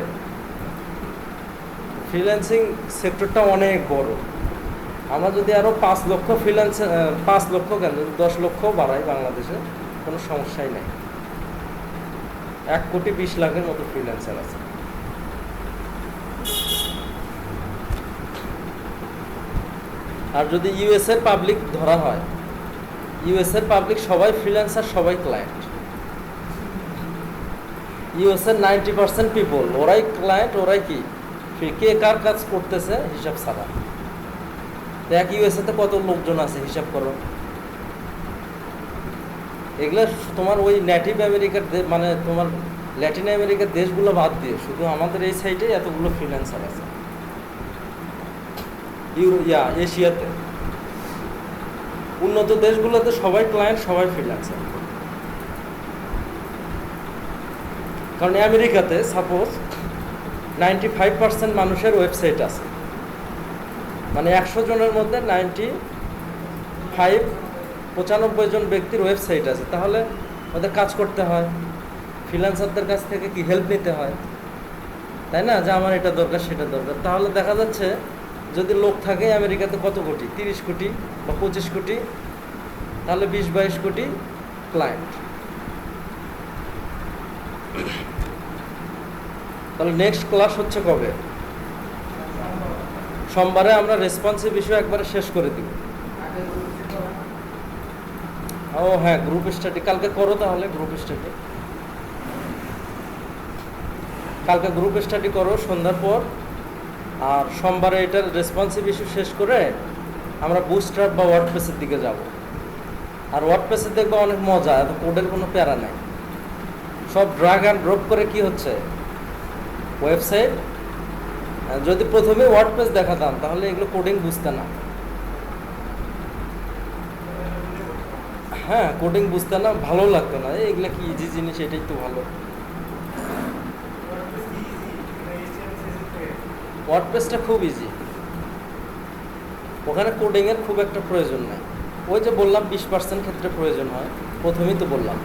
ফ্রিল্যান্সিং সেক্টরটা অনেক বড়। আমরা যদি আরও 5 লক্ষ ফ্রিল্যান্সার, 5 লক্ষ কেন, 10 লক্ষ বাড়াই বাংলাদেশে, কোনো সমস্যাই নেই। 1 কোটি 20 লাখের মতো ফ্রিল্যান্সার আছে। আর যদি ইউএসএর পাবলিক ধরা হয়, ইউএসএর পাবলিক সবাই ফ্রিল্যান্সার, সবাই ক্লায়েন্ট। ইউএসএর 90% পিপল, ওরাই ক্লায়েন্ট, ওরাই কি, কে কার কাজ করতেছে হিসাব ছাড়া। দেখ ইউএসএতে কত লোকজন আছে, হিসাব করো। এগুলো তোমার ওই নেটিভ আমেরিকার, মানে তোমার ল্যাটিন আমেরিকার দেশগুলো বাদ দিয়ে শুধু আমাদের এই সাইডে এতগুলো ফ্রিল্যান্সার আছে। এশিয়াতে উন্নত দেশগুলোতে সবাই ক্লায়েন্ট, সবাই ফ্রিল্যান্সার। কারণ আমেরিকাতে সাপোজ 95% মানুষের ওয়েবসাইট আছে, মানে 100 জনের মধ্যে 95 জন ব্যক্তির ওয়েবসাইট আছে। তাহলে ওদের কাজ করতে হয়, ফ্রিল্যান্সারদের কাছ থেকে কি হেল্প নিতে হয়, তাই না? যে আমার এটা দরকার, সেটা দরকার। তাহলে দেখা যাচ্ছে যদি লোক থাকে আমেরিকাতে কত কোটি, 30 কোটি বা 25 কোটি, তাহলে 20-22 কোটি ক্লায়েন্ট। তাহলে নেক্সট ক্লাস হচ্ছে কবে? সোমবারে আমরা রেসপন্সিভ ইস্যু একবারে শেষ করে দিব। ও হ্যাঁ, গ্রুপ স্টাডি কালকে করো। তাহলে গ্রুপ স্টাডি কালকে গ্রুপ স্টাডি করো সন্ধ্যার পর। আর সোমবারে এটার রেসপন্সিভ ইস্যু শেষ করে আমরা বুটস্ট্র্যাপ বা ওয়ার্ডপ্রেসের দিকে যাব। আর ওয়ার্ডপ্রেসে দেখবো অনেক মজা, এত কোডের কোনো প্যারা নেই, সব ড্রাগ অ্যান্ড ড্রপ করে কি হচ্ছে ওয়েবসাইট। যদি প্রথমে ওয়ার্ডপ্রেস দেখাতাম তাহলে এগুলো কোডিং বুঝতে না। হ্যাঁ, কোডিং বুঝতে না, ভালো লাগতো না, এগুলো কি ইজি জিনিস, এটাই তো ভালো। ওয়ার্ডপ্রেসটা খুব ইজি, ওখানে কোডিংয়ের খুব একটা প্রয়োজন নেই। ওই যে বললাম 20% ক্ষেত্রে প্রয়োজন হয়, প্রথমেই তো বললাম।